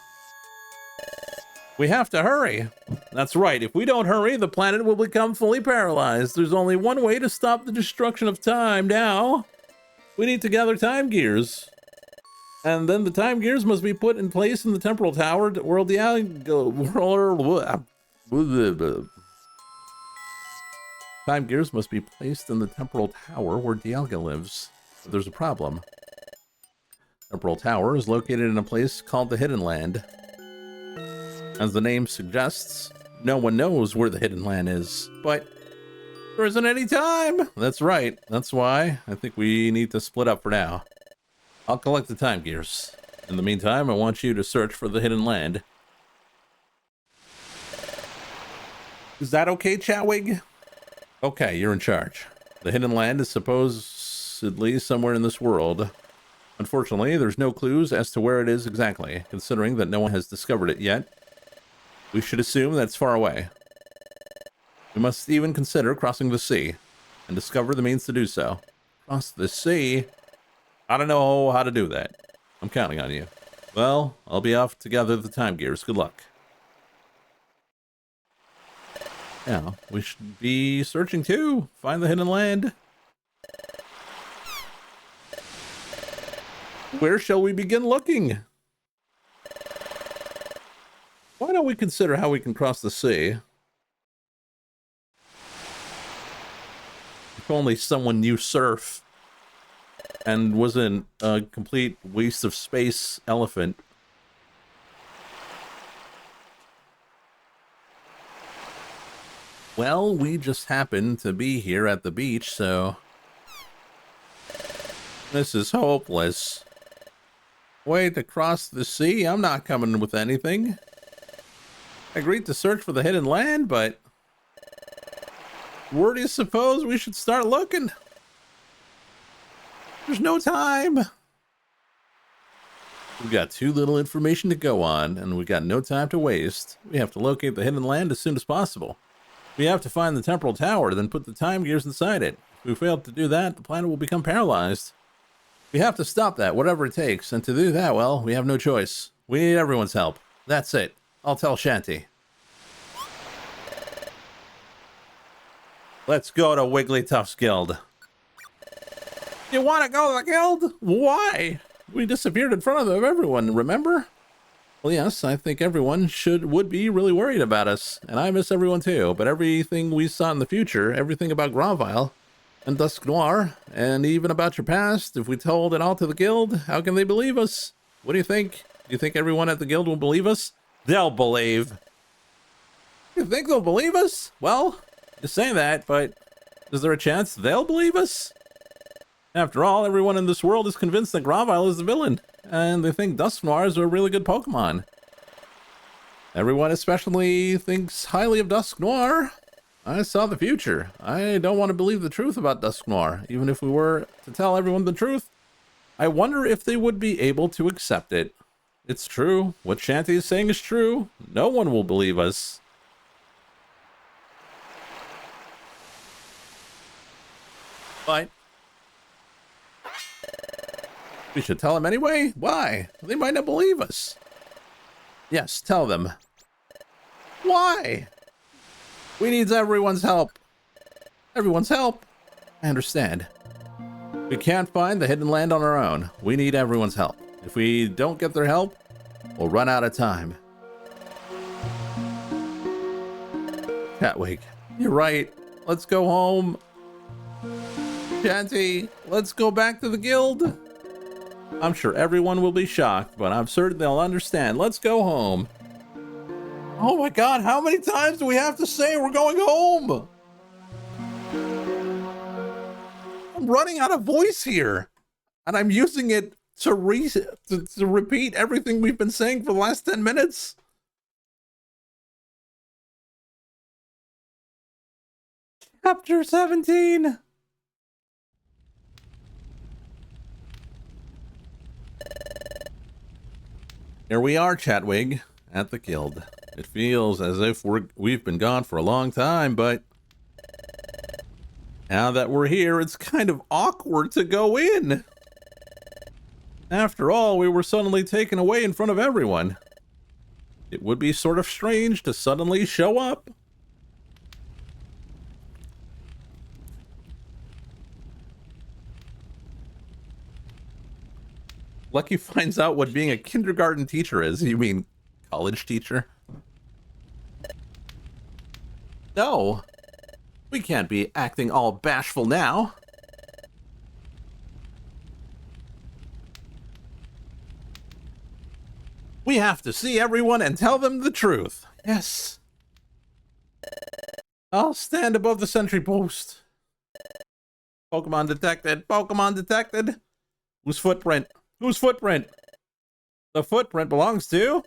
S1: We have to hurry. That's right. If we don't hurry, the planet will become fully paralyzed. There's only one way to stop the destruction of time now. We need to gather time gears. And then the time gears must be put in place in the temporal tower to whirl the time gears must be placed in the temporal tower where Dialga lives. But there's a problem. Temporal tower is located in a place called the Hidden Land. As the name suggests, no one knows where the Hidden Land is. But there isn't any time! That's right. That's why I think we need to split up for now. I'll collect the time gears. In the meantime, I want you to search for the Hidden Land. Is that okay, Chatwig? Okay, you're in charge. The Hidden Land is supposedly somewhere in this world. Unfortunately, there's no clues as to where it is exactly. Considering that no one has discovered it yet, we should assume that it's far away. We must even consider crossing the sea and discover the means to do so. Cross the sea? I don't know how to do that. I'm counting on you. Well, I'll be off to gather the time gears. Good luck. Now, we should be searching too. Find the Hidden Land. Where shall we begin looking? Why don't we consider how we can cross the sea? If only someone knew surf and wasn't a complete waste of space elephant. Well, we just happen to be here at the beach, so this is hopeless. Way to cross the sea? I'm not coming with anything. I agreed to search for the Hidden Land, but where do you suppose we should start looking? There's no time. We've got too little information to go on, and we've got no time to waste. We have to locate the Hidden Land as soon as possible. We have to find the temporal tower, then put the time gears inside it. If we fail to do that, the planet will become paralyzed. We have to stop that, whatever it takes, and to do that, well, we have no choice. We need everyone's help. That's it. I'll tell Shanty. Let's go to Wigglytuff's guild. You want to go to the guild? Why? We disappeared in front of everyone, remember? Well, yes, I think everyone would be really worried about us, and I miss everyone too, but everything we saw in the future, everything about Gravile and Dusk Noir, and even about your past, if we told it all to the guild, how can they believe us? What do you think? Do you think everyone at the guild will believe us? They'll believe. You think they'll believe us? Well, you say that, but is there a chance they'll believe us? After all, everyone in this world is convinced that Gravile is the villain, and they think Dusknoir is a really good Pokemon. Everyone especially thinks highly of Dusknoir. I saw the future. I don't want to believe the truth about Dusknoir. Even if we were to tell everyone the truth, I wonder if they would be able to accept it. It's true. What Shanty is saying is true. No one will believe us. But we should tell them anyway? Why? They might not believe us. Yes, tell them. Why? We need everyone's help. Everyone's help? I understand. We can't find the Hidden Land on our own. We need everyone's help. If we don't get their help, we'll run out of time. Catwig, you're right. Let's go home. Shanty, let's go back to the guild. I'm sure everyone will be shocked, but I'm certain they'll understand. Let's go home. Oh my god, how many times do we have to say we're going home? I'm running out of voice here, and I'm using it to repeat everything we've been saying for the last 10 minutes. Chapter 17. Here we are, Chatwig, at the guild. It feels as if we've been gone for a long time, but now that we're here, it's kind of awkward to go in. After all, we were suddenly taken away in front of everyone. It would be sort of strange to suddenly show up. Lucky finds out what being a kindergarten teacher is. You mean college teacher? No, we can't be acting all bashful now. We have to see everyone and tell them the truth. Yes. I'll stand above the sentry post. Pokemon detected. Pokemon detected. Whose footprint? Whose footprint? The footprint belongs to?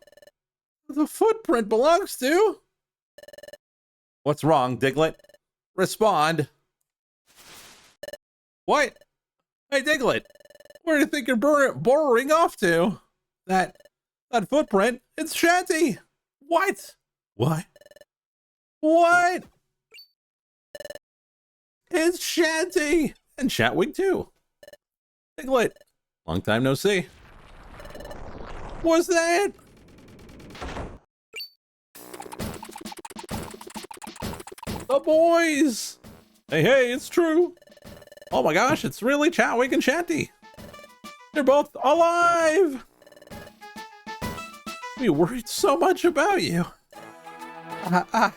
S1: The footprint belongs to? What's wrong, Diglett? Respond. What? Hey, Diglett. Where do you think you're burrowing off to? That footprint, it's Shanty. What? What? What? It's Shanty. And Chatwig, too. Diglett, long time no see. What's that? The boys. Hey, it's true. Oh my gosh, it's really Chatwig and Shanty. They're both alive. We worried so much about you. I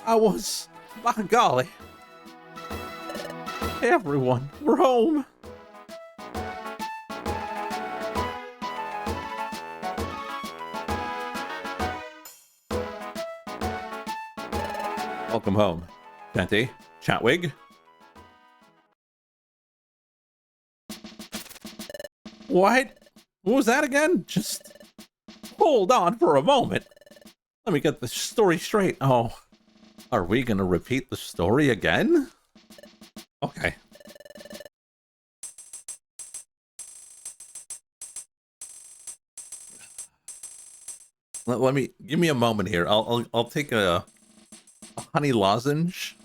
S1: was, by golly. Everyone, we're home. Welcome home, Shanty, Chatwig. What? What was that again? Just hold on for a moment. Let me get the story straight. Oh, are we gonna repeat the story again? Okay. Let me give me a moment here. I'll take a honey lozenge.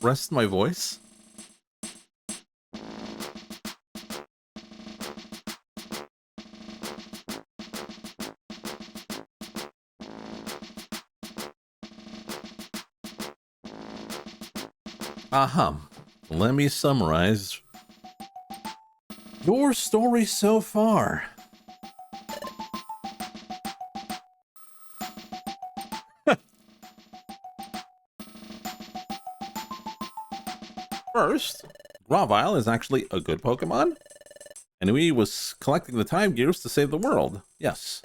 S1: Rest my voice. Let me summarize your story so far. First, Gravile is actually a good Pokemon, and he was collecting the time gears to save the world. Yes.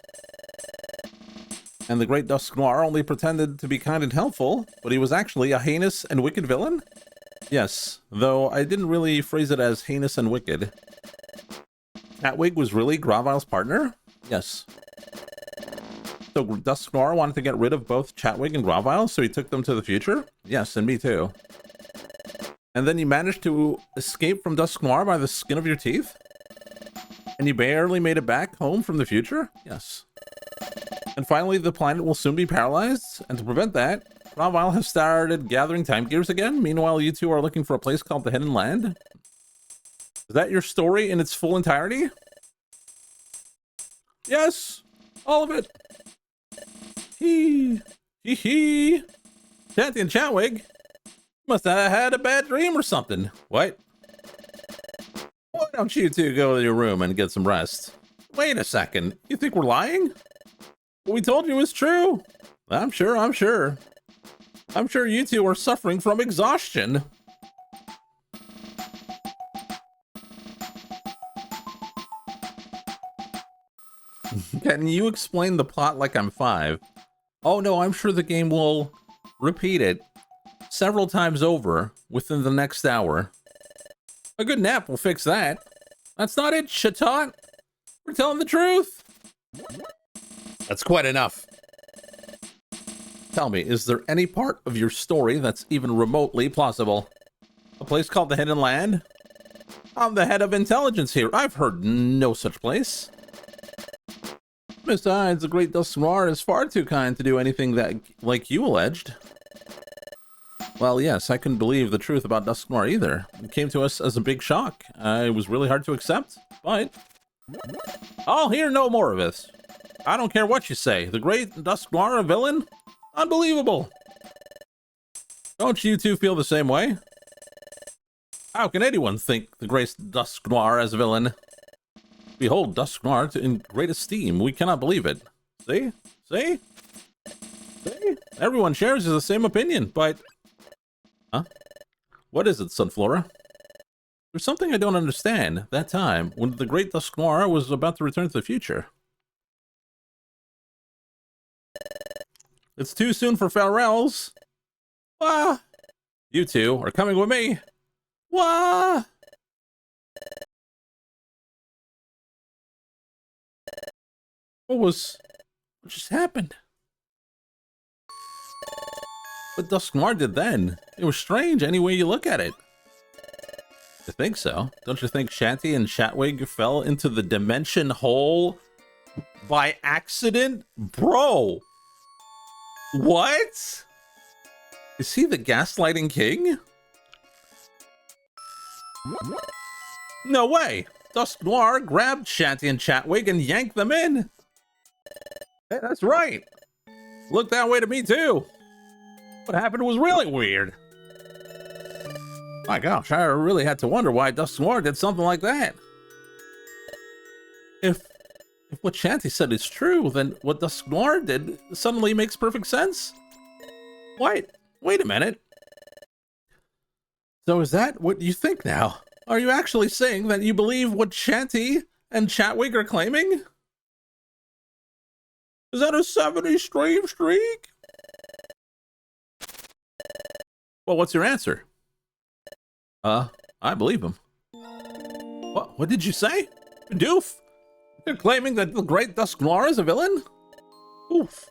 S1: And the Great Dusknoir only pretended to be kind and helpful, but he was actually a heinous and wicked villain? Yes, though I didn't really phrase it as heinous and wicked. Catwig was really Gravile's partner? Yes. So Dusknoir wanted to get rid of both Chatwig and Gravile, so he took them to the future? Yes, and me too. And then you managed to escape from Dusknoir by the skin of your teeth? And you barely made it back home from the future? Yes. And finally, the planet will soon be paralyzed, and to prevent that, Gravile has started gathering time gears again. Meanwhile, you two are looking for a place called the Hidden Land. Is that your story in its full entirety? Yes, all of it. Hee hee. Shanty and Chatwig must have had a bad dream or something. What? Why don't you two go to your room and get some rest? Wait a second. You think we're lying? What we told you was true. I'm sure. I'm sure you two are suffering from exhaustion. Can you explain the plot like I'm 5? Oh no, I'm sure the game will repeat it several times over within the next hour. A good nap will fix that. That's not it, Chatot. We're telling the truth. That's quite enough. Tell me, is there any part of your story that's even remotely plausible? A place called the Hidden Land? I'm the head of intelligence here. I've heard no such place. Besides, the Great Dusknoir is far too kind to do anything that, like you alleged. Well, yes, I couldn't believe the truth about Dusknoir either. It came to us as a big shock. It was really hard to accept, but I'll hear no more of this. I don't care what you say. The Great Dusknoir, a villain? Unbelievable. Don't you two feel the same way? How can anyone think the Great Dusknoir as a villain? We hold Dusknoir in great esteem. We cannot believe it. See? See? See? Everyone shares the same opinion, but... Huh? What is it, Sunflora? There's something I don't understand. That time, when the Great Dusknoir was about to return to the future. It's too soon for farewells. Wah! You two are coming with me. Wah! What just happened? What Dusknoir did then? It was strange any way you look at it. I think so. Don't you think Shanty and Chatwig fell into the dimension hole by accident? Bro! What? Is he the gaslighting king? No way! Dusknoir grabbed Shanty and Chatwig and yanked them in. Hey, that's right. Looked that way to me too. What happened was really weird. My gosh, I really had to wonder why Dusknoir did something like that. If what Shanty said is true, then what Dusknoir did suddenly makes perfect sense. Wait a minute. So is that what you think now? Are you actually saying that you believe what Shanty and Chatwig are claiming? Is that a 70 stream streak? Well, what's your answer? I believe him. What did you say? Doof? You're claiming that the Great Dusknoir is a villain? Oof.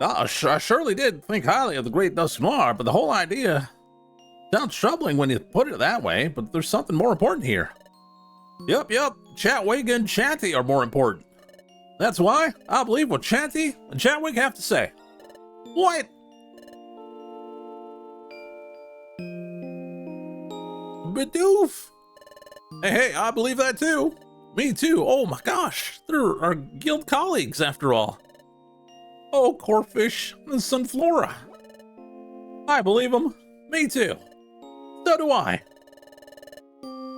S1: I surely did think highly of the Great Dusknoir, but the whole idea sounds troubling when you put it that way, but there's something more important here. Yep, Chatwig and Shanty are more important. That's why I believe what Shanty and Chatwig have to say. What? Bidoof. Hey, I believe that too. Me too. Oh my gosh, they're our guild colleagues after all. Oh, Corfish and Sunflora. I believe them. Me too. So do I.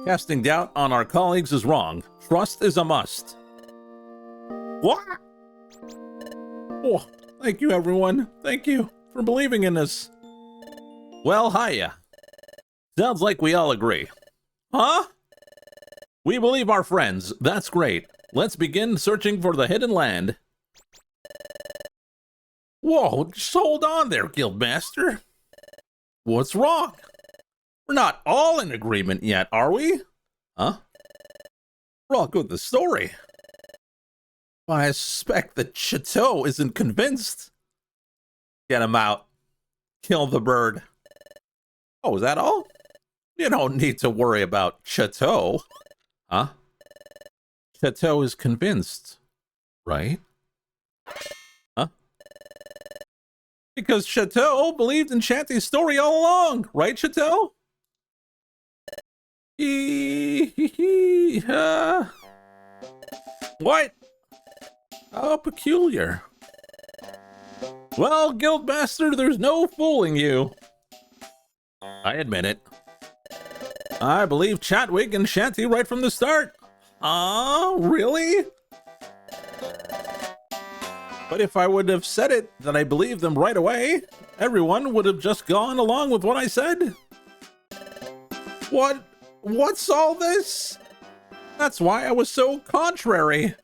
S1: Casting doubt on our colleagues is wrong. Trust is a must. What? Oh, thank you, everyone. Thank you for believing in us. Well, hiya. Sounds like we all agree. Huh? We believe our friends. That's great. Let's begin searching for the hidden land. Whoa, just hold on there, Guildmaster. What's wrong? We're not all in agreement yet, are we? Huh? We're all good with the story. I suspect that Chateau isn't convinced. Get him out. Kill the bird. Oh, is that all? You don't need to worry about Chateau. Huh? Chateau is convinced, right? Huh? Because Chateau believed in Shanty's story all along, right, Chateau? What? How peculiar. Well, Guildmaster, there's no fooling you. I admit it. I believe Chatwig and Shanty right from the start. Really? But if I would have said it that I believed them right away, everyone would have just gone along with what I said. What's all this? That's why I was so contrary.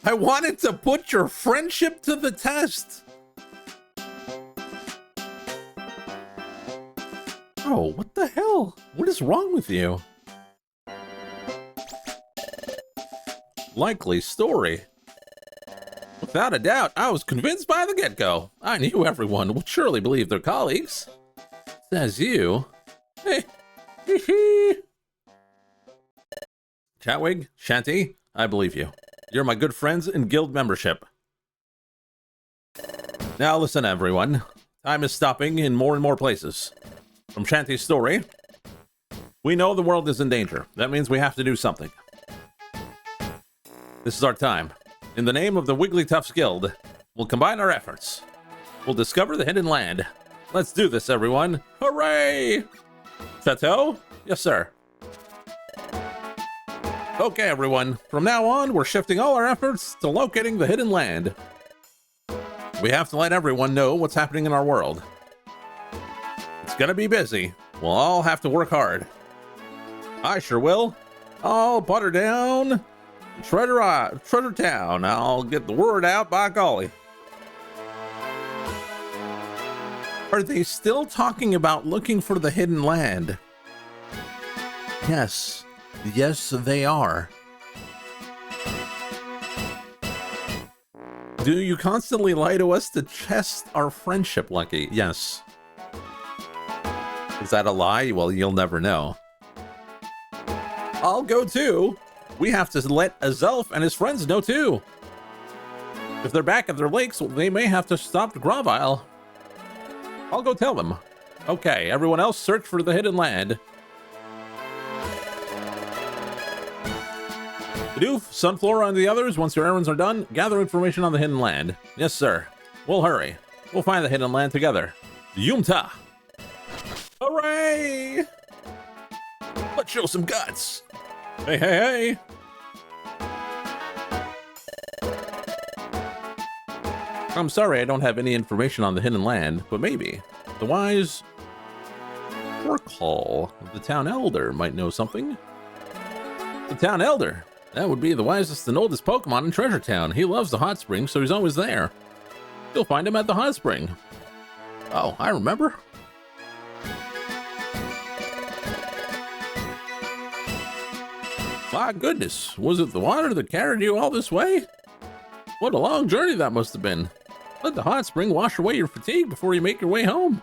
S1: I wanted to put your friendship to the test. Oh, what the hell? What is wrong with you? Likely story. Without a doubt, I was convinced by the get-go. I knew everyone would surely believe their colleagues. Says you. Hey, Chatwig, Shanty, I believe you. You're my good friends in guild membership. Now listen, everyone. Time is stopping in more and more places. From Shanty's story, we know the world is in danger. That means we have to do something. This is our time. In the name of the Wigglytuffs Guild, we'll combine our efforts. We'll discover the hidden land. Let's do this, everyone. Hooray! Chateau? Yes, sir. Okay, everyone. From now on, we're shifting all our efforts to locating the hidden land. We have to let everyone know what's happening in our world. It's gonna be busy. We'll all have to work hard. I sure will. I'll butter down Treasure Town. I'll get the word out, by golly. Are they still talking about looking for the hidden land? Yes. Yes, they are. Do you constantly lie to us to test our friendship, Lucky? Yes. Is that a lie? Well, you'll never know. I'll go too. We have to let Azelf and his friends know too. If they're back at their lakes, they may have to stop the Grovile. I'll go tell them. Okay, everyone else search for the hidden land. Bidoof, Sunflora, and the others, once your errands are done, gather information on the hidden land. Yes, sir. We'll hurry. We'll find the hidden land together. Yumta! Hooray! Let's show some guts. Hey, hey, hey! I'm sorry I don't have any information on the hidden land, but maybe the wise Orkhall, the town elder, might know something. The town elder? That would be the wisest and oldest Pokemon in Treasure Town. He loves the hot spring, so he's always there. You'll find him at the hot spring. Oh, I remember. My goodness, was it the water that carried you all this way? What a long journey that must have been. Let the hot spring wash away your fatigue before you make your way home.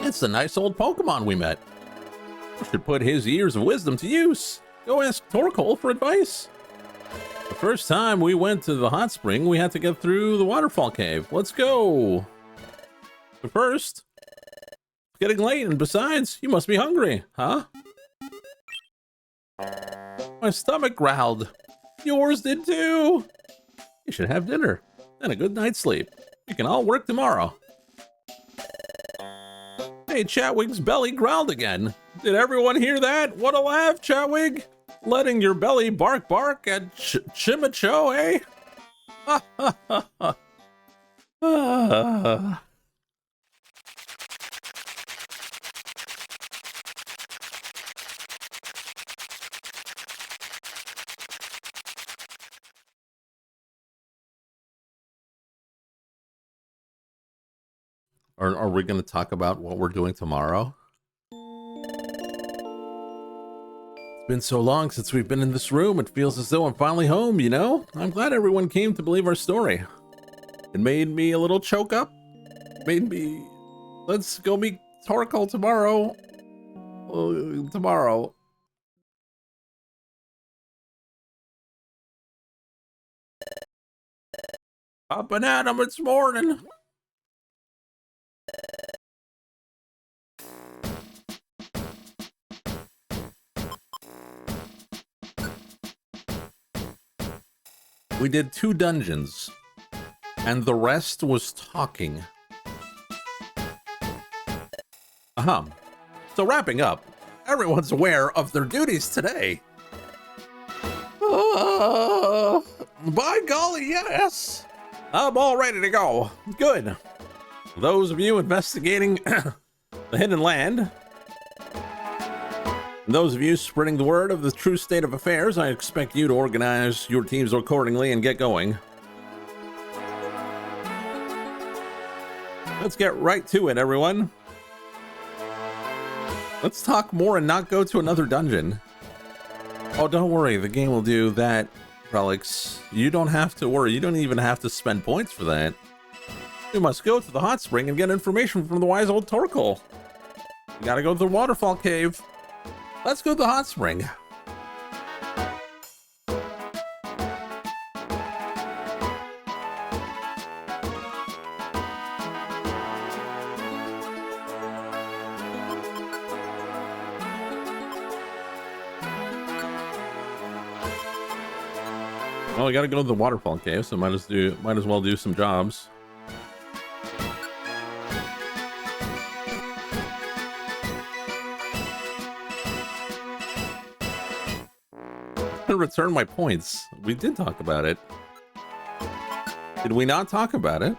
S1: It's the nice old Pokemon we met. We should put his years of wisdom to use. Go ask Torkoal for advice. The first time we went to the hot spring, we had to get through the waterfall cave. Let's go. But first, it's getting late, and besides, you must be hungry, huh? My stomach growled. Yours did too. You should have dinner and a good night's sleep. We can all work tomorrow. Hey, Chatwig's belly growled again. Did everyone hear that? What a laugh, Chatwig. Letting your belly bark at Chimicho, eh? Ha ha ha ha. Are we going to talk about what we're doing tomorrow? It's been so long since we've been in this room, it feels as though I'm finally home, you know? I'm glad everyone came to believe our story. It made me a little choke up. Made me... Let's go meet Torkoal tomorrow. Tomorrow. Up and at 'em, it's morning. We did 2 dungeons, and the rest was talking. So wrapping up, everyone's aware of their duties today. By golly, yes. I'm all ready to go. Good. Those of you investigating the hidden land, and those of you spreading the word of the true state of affairs, I expect you to organize your teams accordingly and get going. Let's get right to it, everyone. Let's talk more and not go to another dungeon. Oh, don't worry, the game will do that, Relics. You don't have to worry, you don't even have to spend points for that. You must go to the hot spring and get information from the wise old Torkoal. You gotta go to the waterfall cave. Let's go to the hot spring. Well, we gotta go to the waterfall cave, so might as well do some jobs. Return my points. We did talk about it. Did we not talk about it?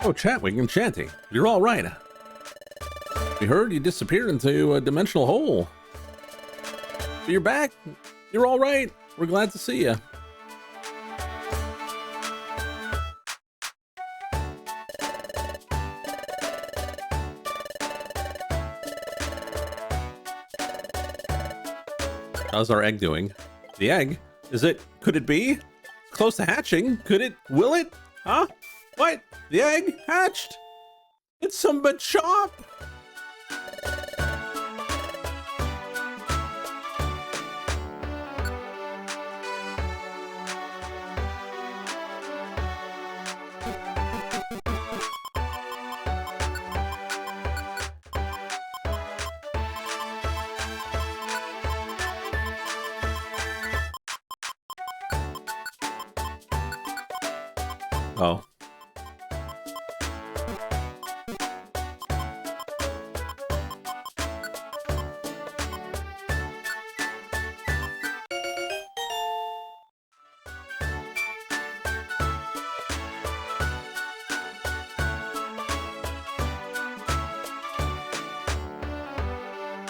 S1: Oh, chatwing and chanting. You're all right. We heard you disappeared into a dimensional hole. But you're back. You're all right. We're glad to see you. How's our egg doing? The egg? Could it be? Close to hatching? Will it? Huh? What? The egg hatched? It's some chop. Oh.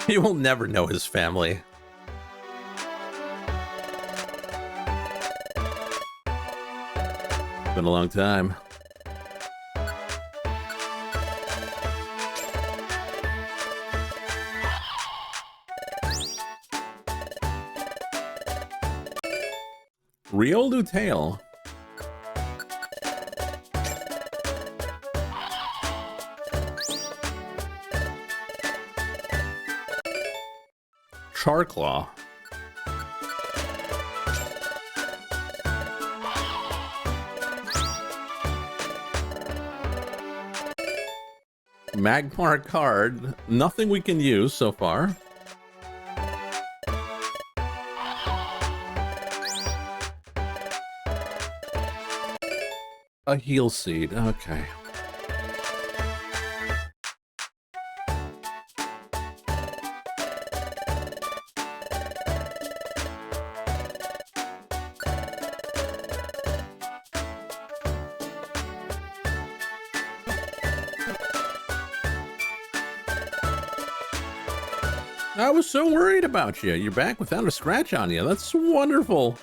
S1: He will never know his family. Been a long time. Real Lutail. Charclaw. Magmar card. Nothing we can use so far. A heal seed. Okay. I was so worried about you. You're back without a scratch on you. That's wonderful.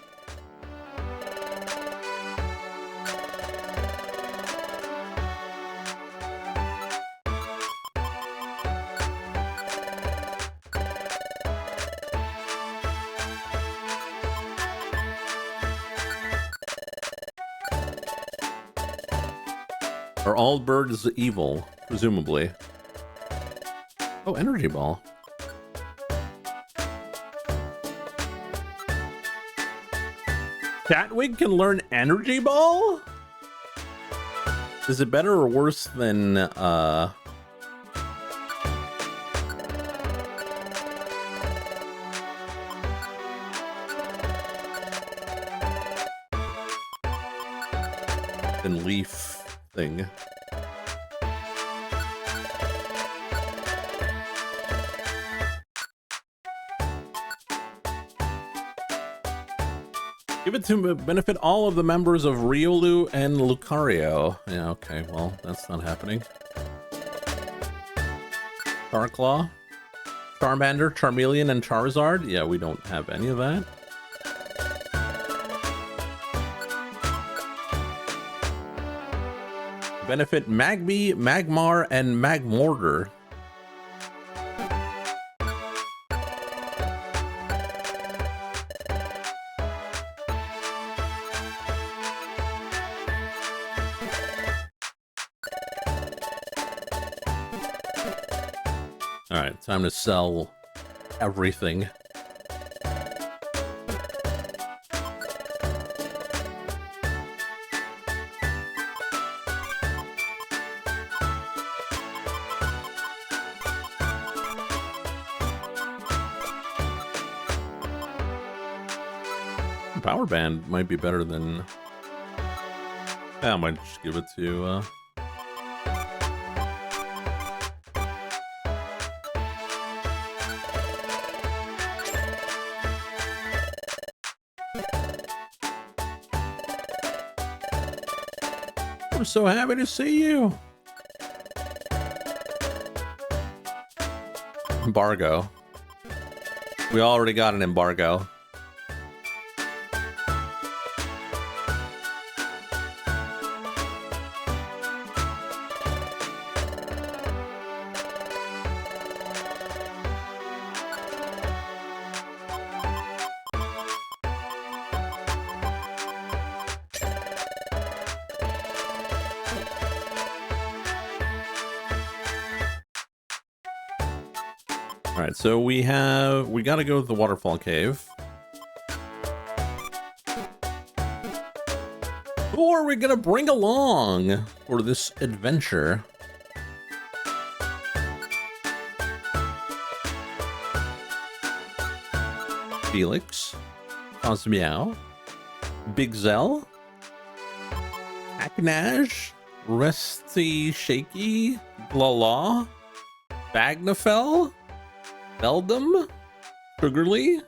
S1: Are all birds evil? Presumably. Oh, energy ball. Catwig can learn energy ball? Is it better or worse than and leaf thing. Give it to benefit all of the members of Riolu and Lucario. Yeah, okay, well, that's not happening. Starclaw, Charmander, Charmeleon, and Charizard. Yeah, we don't have any of that. Benefit Magby, Magmar, and Magmortar. All right, time to sell everything. Power Band might be better than... Yeah, I might just give it to... We're so happy to see you. Embargo. We already got an embargo. All right, so we got to go to the waterfall cave. Who are we going to bring along for this adventure? Felix, Cosmeow, Big Zell, Hacknaj, Resty Shaky, Glala, Bagnafell, Beldum, Sugarly,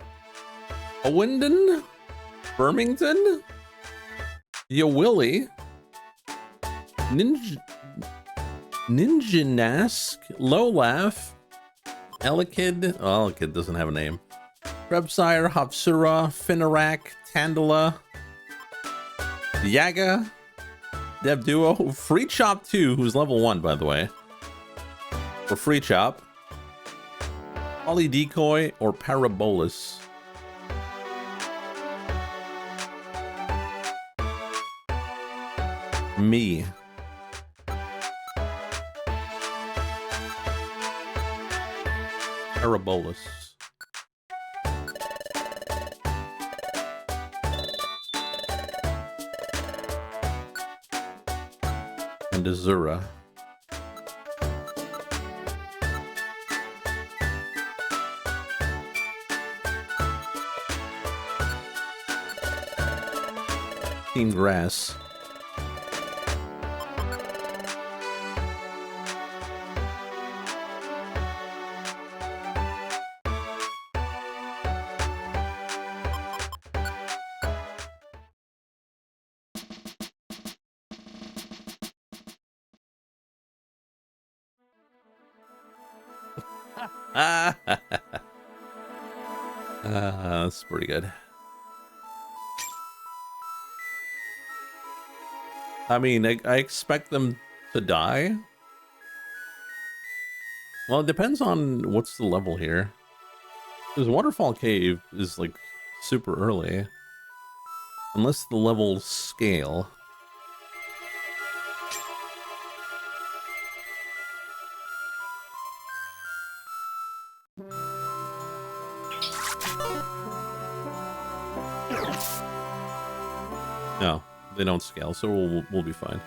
S1: Owenden, Birmington, Yowilly, Ninjanask, Lowlaugh, Elekid, oh, Elekid doesn't have a name, Rebsire, Hapsura, Finnarak, Tandala, Yaga, Devduo, Free Chop 2, who's level 1, by the way, for Free Chop, Poly Decoy, or Parabolus. Me. Parabolus. And Azura. Team Grass. That's pretty good. I mean, I expect them to die. Well, it depends on what's the level here. Because Waterfall Cave is like super early. Unless the levels scale. No, they don't scale, so we'll be fine.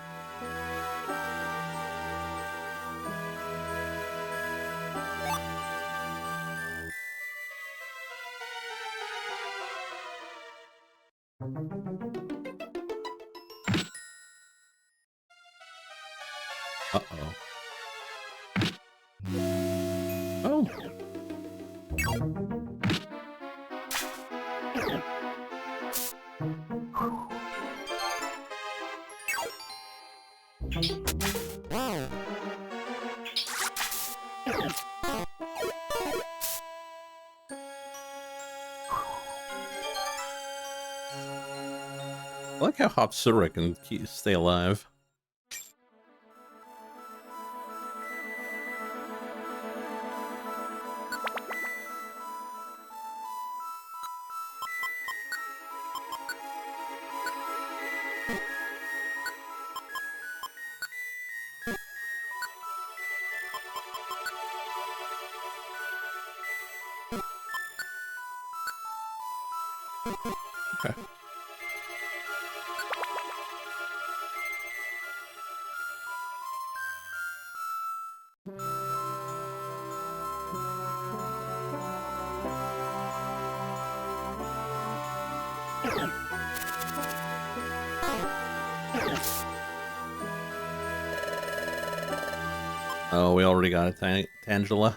S1: Oh. I like how Hopsura can stay alive. Okay. Oh, we already got a Tangela.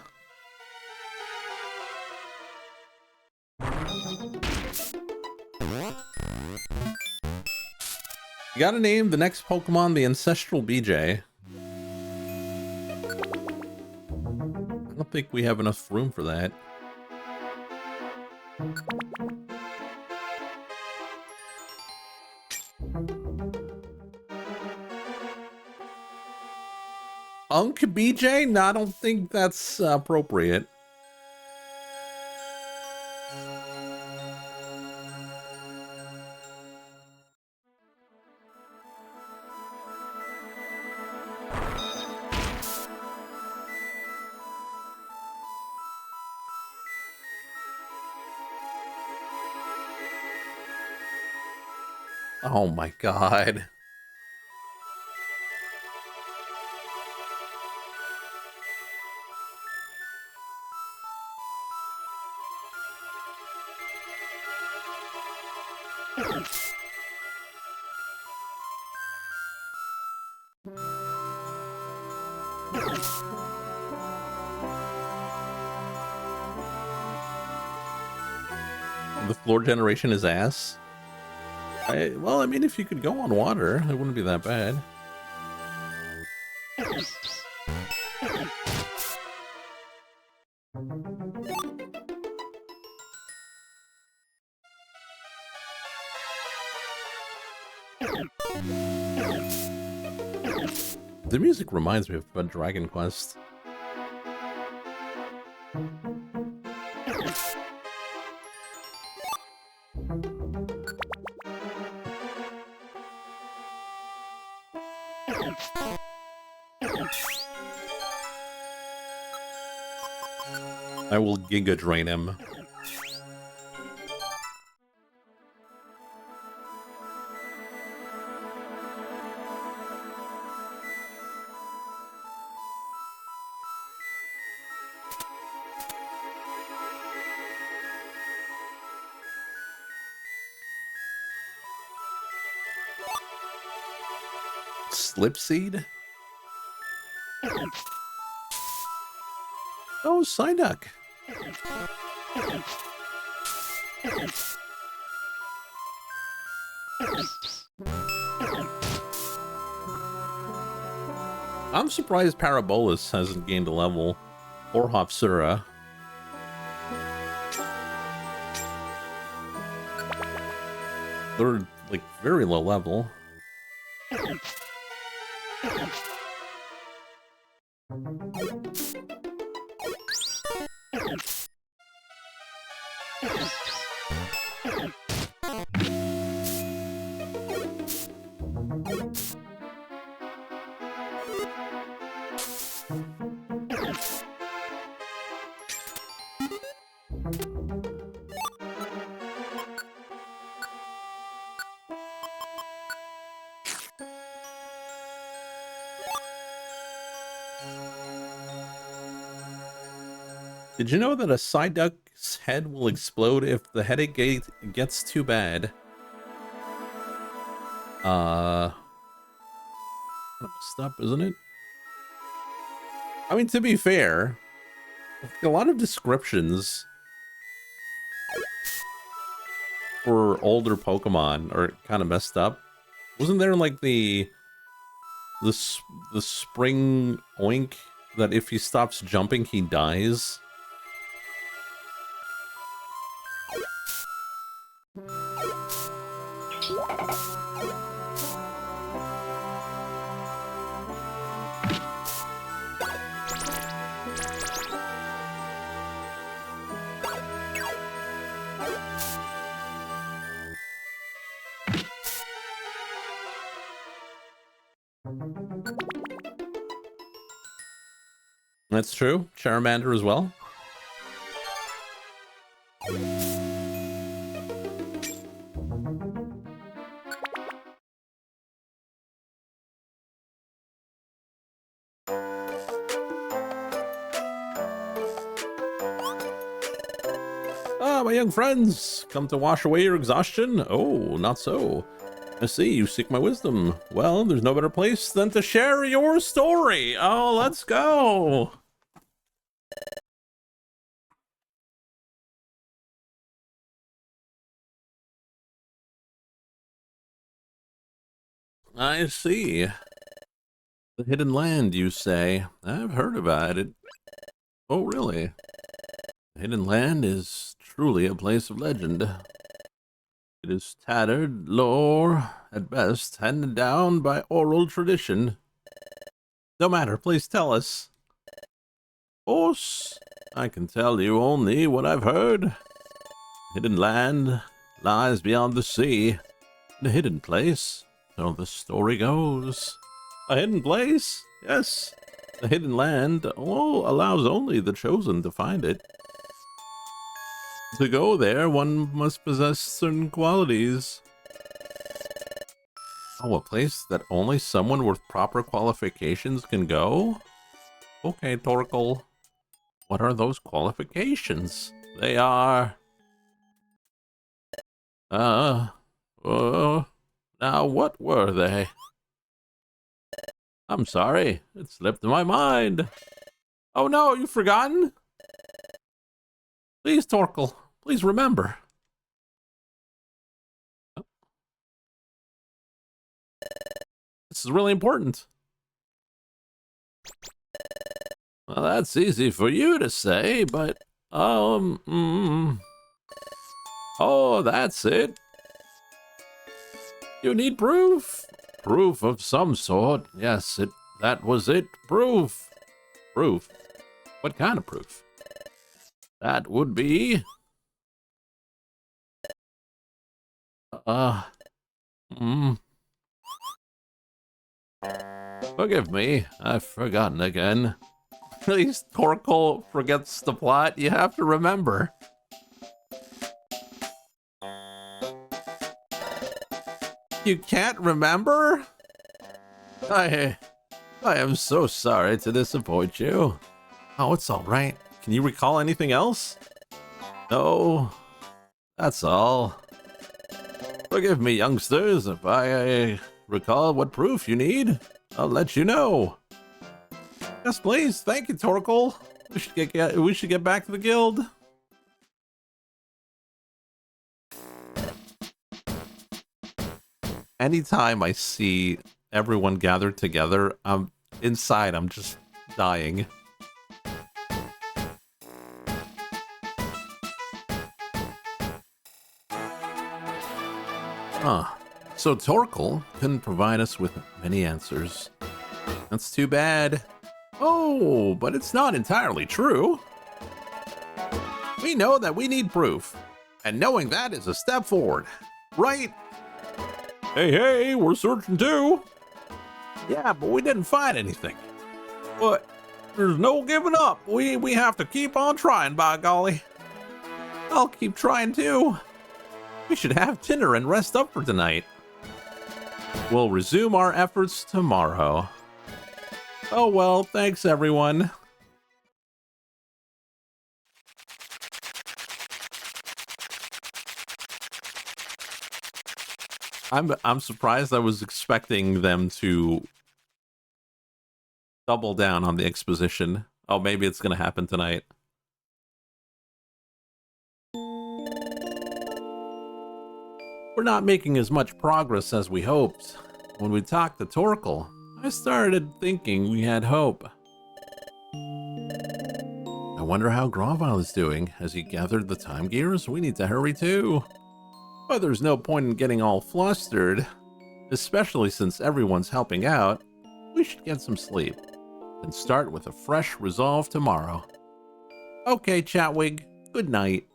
S1: You gotta name the next Pokemon the Ancestral BJ. I don't think we have enough room for that. Unk BJ? No, I don't think that's appropriate. Oh my god. The floor generation is ass. Well, I mean, if you could go on water, it wouldn't be that bad. The music reminds me of Dragon Quest. I will Giga Drain him. Slipseed? Oh, Psyduck. I'm surprised Parabolus hasn't gained a level, or Hopsura. They're, like, very low level. Did you know that a Psyduck's head will explode if the headache gets too bad? Messed up, isn't it? I mean, to be fair, A lot of descriptions for older Pokemon are kind of messed up. Wasn't there like the spring oink that if he stops jumping he dies? That's true. Charmander as well. Ah, my young friends, come to wash away your exhaustion? Oh, not so. I see, you seek my wisdom. Well, there's no better place than to share your story. Oh, let's go. I see. The hidden land, you say? I've heard about it. Oh, really? The hidden land is truly a place of legend. It is tattered lore, at best, handed down by oral tradition. No matter, please tell us. Of course, I can tell you only what I've heard. Hidden land lies beyond the sea. In a hidden place, so the story goes. A hidden place? Yes. The hidden land allows only the chosen to find it. To go there, one must possess certain qualities. Oh, a place that only someone with proper qualifications can go? Okay, Torkoal. What are those qualifications? They are... now what were they? I'm sorry, it slipped my mind. Oh no, you've forgotten? Please, Torkoal, please remember. This is really important. Well, that's easy for you to say, but, oh, that's it. You need proof? Proof of some sort. Yes, that was it. Proof. Proof. What kind of proof? That would be... Forgive me, I've forgotten again. Please, Torkoal forgets the plot. You have to remember. You can't remember? I am so sorry to disappoint you. Oh, it's all right. Can you recall anything else? No, that's all. Forgive me, youngsters, if I recall what proof you need. I'll let you know. Yes, please. Thank you, Torkoal. We should get back to the guild. Anytime I see everyone gathered together, inside I'm just dying. So Torkoal couldn't provide us with many answers. That's too bad. Oh, but it's not entirely true. We know that we need proof, and knowing that is a step forward, right? Hey, we're searching too. Yeah, but we didn't find anything. But there's no giving up. We have to keep on trying, by golly. I'll keep trying too. We should have dinner and rest up for tonight. We'll resume our efforts tomorrow. Oh well, thanks everyone. I'm surprised. I was expecting them to double down on the exposition. Oh, maybe it's gonna happen tonight. We're not making as much progress as we hoped. When we talked to Torkel, I started thinking we had hope. I wonder how Grovile is doing. Has he gathered the time gears? We need to hurry too. But there's no point in getting all flustered, especially since everyone's helping out. We should get some sleep and start with a fresh resolve tomorrow. Okay, Chatwig, good night.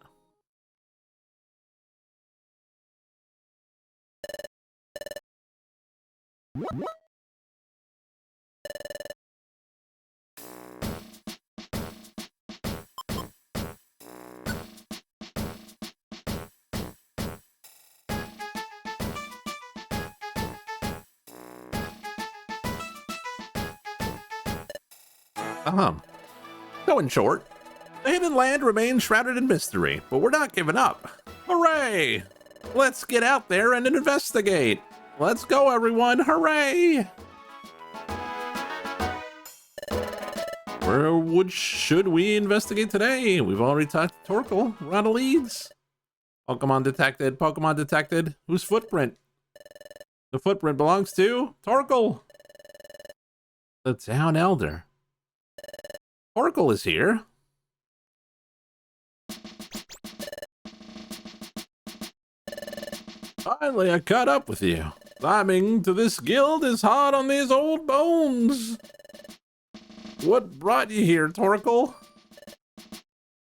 S1: So in short, the hidden land remains shrouded in mystery, but we're not giving up. Hooray! Let's get out there and investigate. Let's go, everyone. Hooray! Where should we investigate today? We've already talked to Torkel. We're out of leads. Pokemon detected. Pokemon detected. Whose footprint? The footprint belongs to Torkel. The town elder. Torkel is here. Finally, I caught up with you. Climbing to this guild is hard on these old bones. What brought you here, Torkel?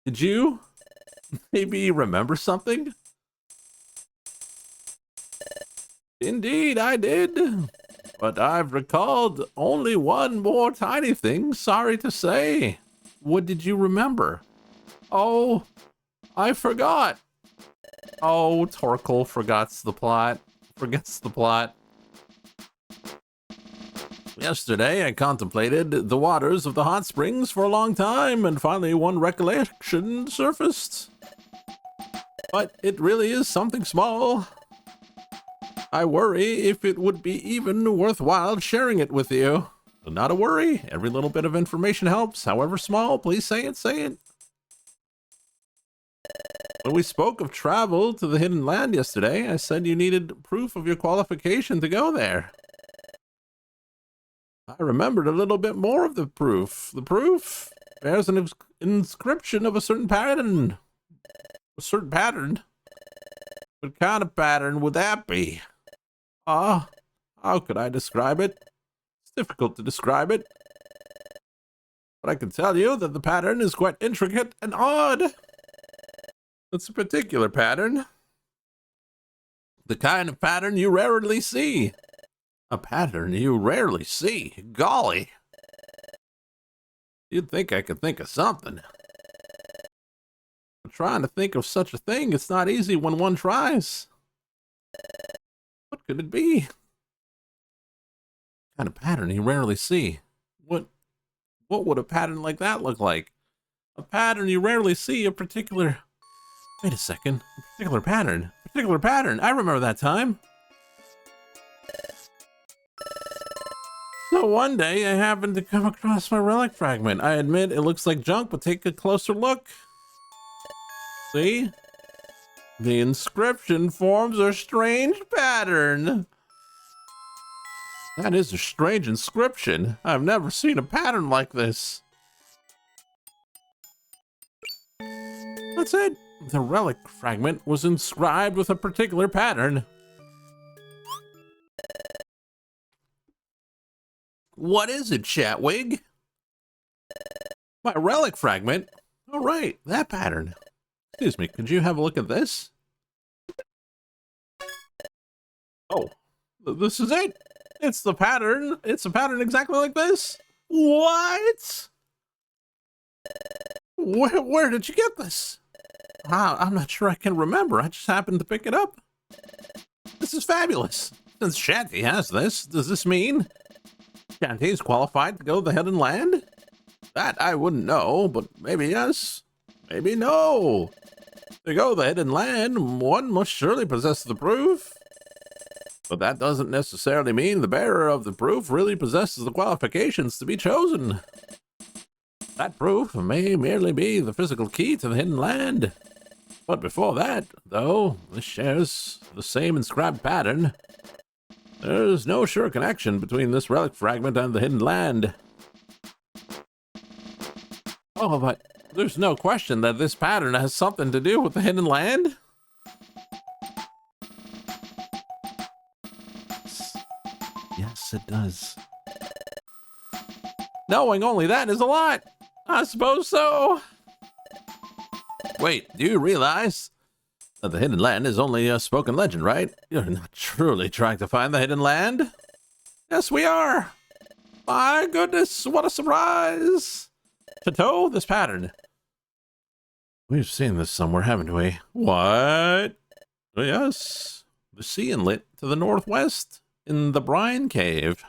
S1: Did you maybe remember something? Indeed, I did. But I've recalled only one more tiny thing, sorry to say. What did you remember? Oh, I forgot. Oh, Torkel forgets the plot. Yesterday, I contemplated the waters of the hot springs for a long time, and finally one recollection surfaced. But it really is something small. I worry if it would be even worthwhile sharing it with you. But not a worry. Every little bit of information helps, however small. Please say it, say it. When we spoke of travel to the hidden land yesterday, I said you needed proof of your qualification to go there. I remembered a little bit more of the proof. The proof bears an inscription of a certain pattern. A certain pattern? What kind of pattern would that be? How could I describe it? It's difficult to describe it. But I can tell you that the pattern is quite intricate and odd. It's a particular pattern. The kind of pattern you rarely see. A pattern you rarely see. Golly. You'd think I could think of something. But trying to think of such a thing, it's not easy when one tries. What could it be? Kind of pattern you rarely see. What would a pattern like that look like? A pattern you rarely see, a particular... Wait a second. A particular pattern. Particular pattern. I remember that time. So one day I happened to come across my relic fragment. I admit it looks like junk, but take a closer look. See? The inscription forms a strange pattern. That is a strange inscription. I've never seen a pattern like this. That's it. The relic fragment was inscribed with a particular pattern. What is it, Chatwig? My relic fragment? All right, that pattern. Excuse me, could you have a look at this? Oh, this is it. It's the pattern. It's a pattern exactly like this. What? Where did you get this? I'm not sure I can remember. I just happened to pick it up. This is fabulous. Since Shanty has this, does this mean Shanty is qualified to go to the hidden land? That I wouldn't know, but maybe yes, maybe no. To go to the hidden land, one must surely possess the proof. But that doesn't necessarily mean the bearer of the proof really possesses the qualifications to be chosen. That proof may merely be the physical key to the hidden land. But before that, though, this shares the same inscribed pattern. There's no sure connection between this relic fragment and the hidden land. Oh, but there's no question that this pattern has something to do with the hidden land? Yes, it does. Knowing only that is a lot. I suppose so. Wait, do you realize that the hidden land is only a spoken legend, right? You're not truly trying to find the hidden land? Yes, we are. My goodness, what a surprise. Toto, this pattern. We've seen this somewhere, haven't we? What? Yes. The sea inlet to the northwest in the Brine Cave.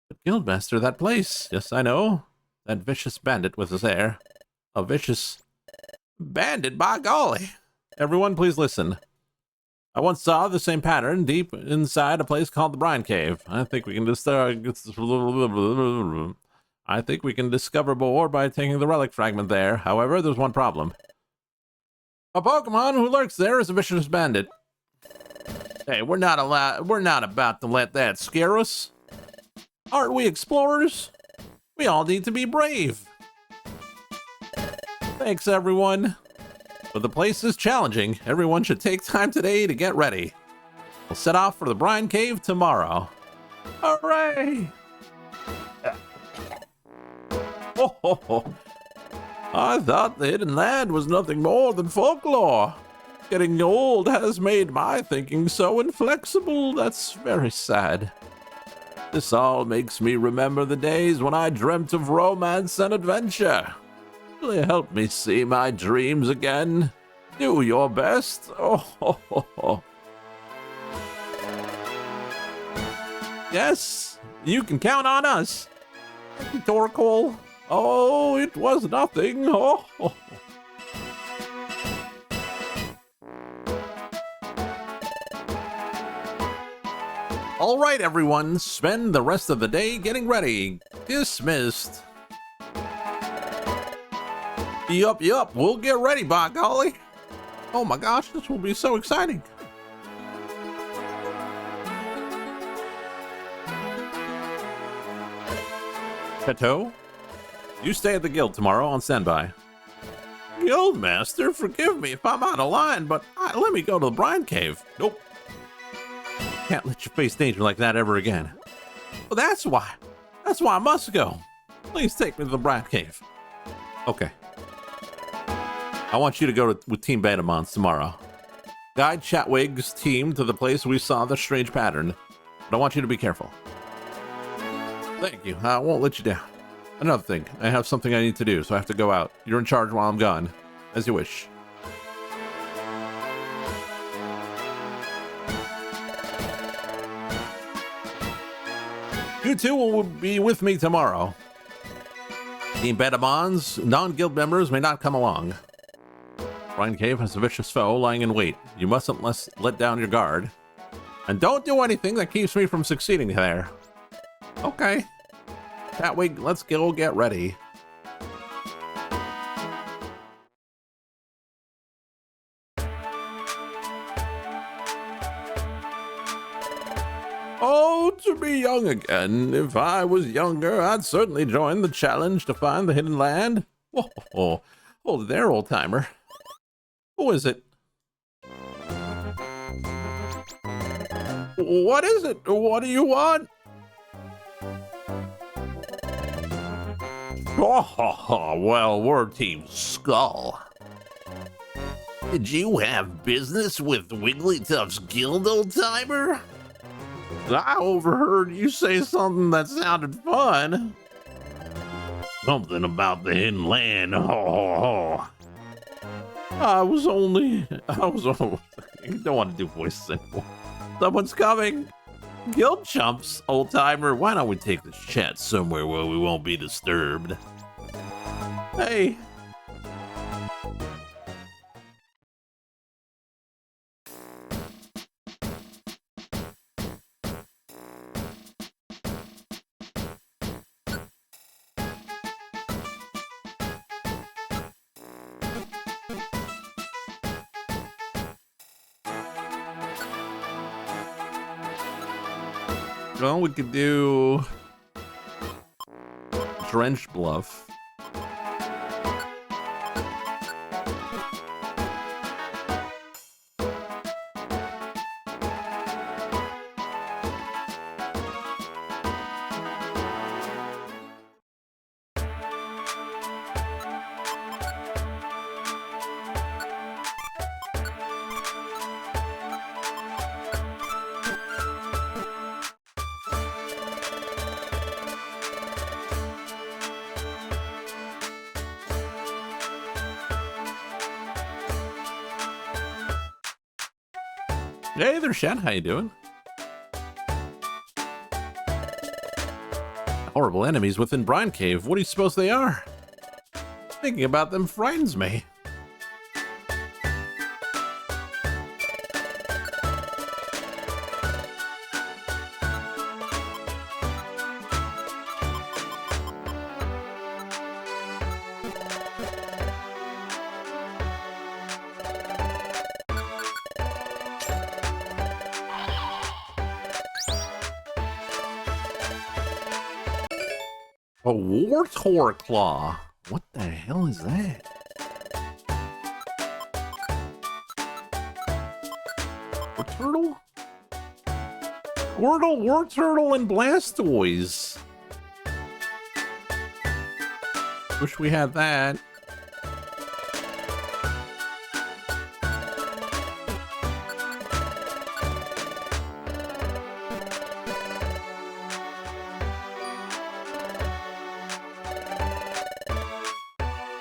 S1: But Guildmaster, that place. Yes, I know. That vicious bandit with his hair. A vicious bandit, by golly. Everyone, please listen. I once saw the same pattern deep inside a place called the Brine Cave. I think we can discover more by taking the relic fragment there. However, there's one problem. A Pokemon who lurks there is a vicious bandit. Hey, we're not about to let that scare us. Aren't we explorers? We all need to be brave. Thanks, everyone. But the place is challenging. Everyone should take time today to get ready. We'll set off for the Brine Cave tomorrow. Hooray! Ho, ho, ho. I thought the hidden land was nothing more than folklore. Getting old has made my thinking so inflexible. That's very sad. This all makes me remember the days when I dreamt of romance and adventure. Will you help me see my dreams again? Do your best. Oh, ho, ho, ho. Yes, you can count on us. Thank you, Torkoal. Oh, it was nothing. Oh, ho, ho. All right, everyone, spend the rest of the day getting ready. Dismissed. Yup, we'll get ready, by golly. Oh my gosh, this will be so exciting. Peto, you stay at the guild tomorrow on standby. Guildmaster, forgive me if I'm out of line, but let me go to the Brine Cave. Nope. Can't let you face danger like that ever again. Well, that's why I must go. Please take me to the Brine Cave. Okay. I want you to go with Team Betamons tomorrow. Guide Chatwig's team to the place we saw the strange pattern, but I want you to be careful. Thank you. I won't let you down. Another thing, I have something I need to do, so I have to go out. You're in charge while I'm gone. As you wish. You two will be with me tomorrow. Team Betamons, non-guild members may not come along. Brine Cave has a vicious foe lying in wait. You mustn't let down your guard. And don't do anything that keeps me from succeeding there. Okay. Catwig, let's go get ready. Oh, to be young again. If I was younger, I'd certainly join the challenge to find the hidden land. Whoa, hold there, old-timer. Who is it? What is it? What do you want? Oh, well, we're Team Skull. Did you have business with Wigglytuff's guild, old-timer? I overheard you say something that sounded fun. Something about the hidden land. I was only, you don't want to do voices anymore. Someone's coming. Guild chumps, old timer. Why don't we take this chat somewhere where we won't be disturbed? Hey. Well, we could do Drench Bluff. Hey there, Shen. How you doing? Horrible enemies within Brine Cave. What do you suppose they are? Thinking about them frightens me. A Wartor Claw. What the hell is that? Warturtle? Squirtle, Warturtle, and Blastoise. Wish we had that.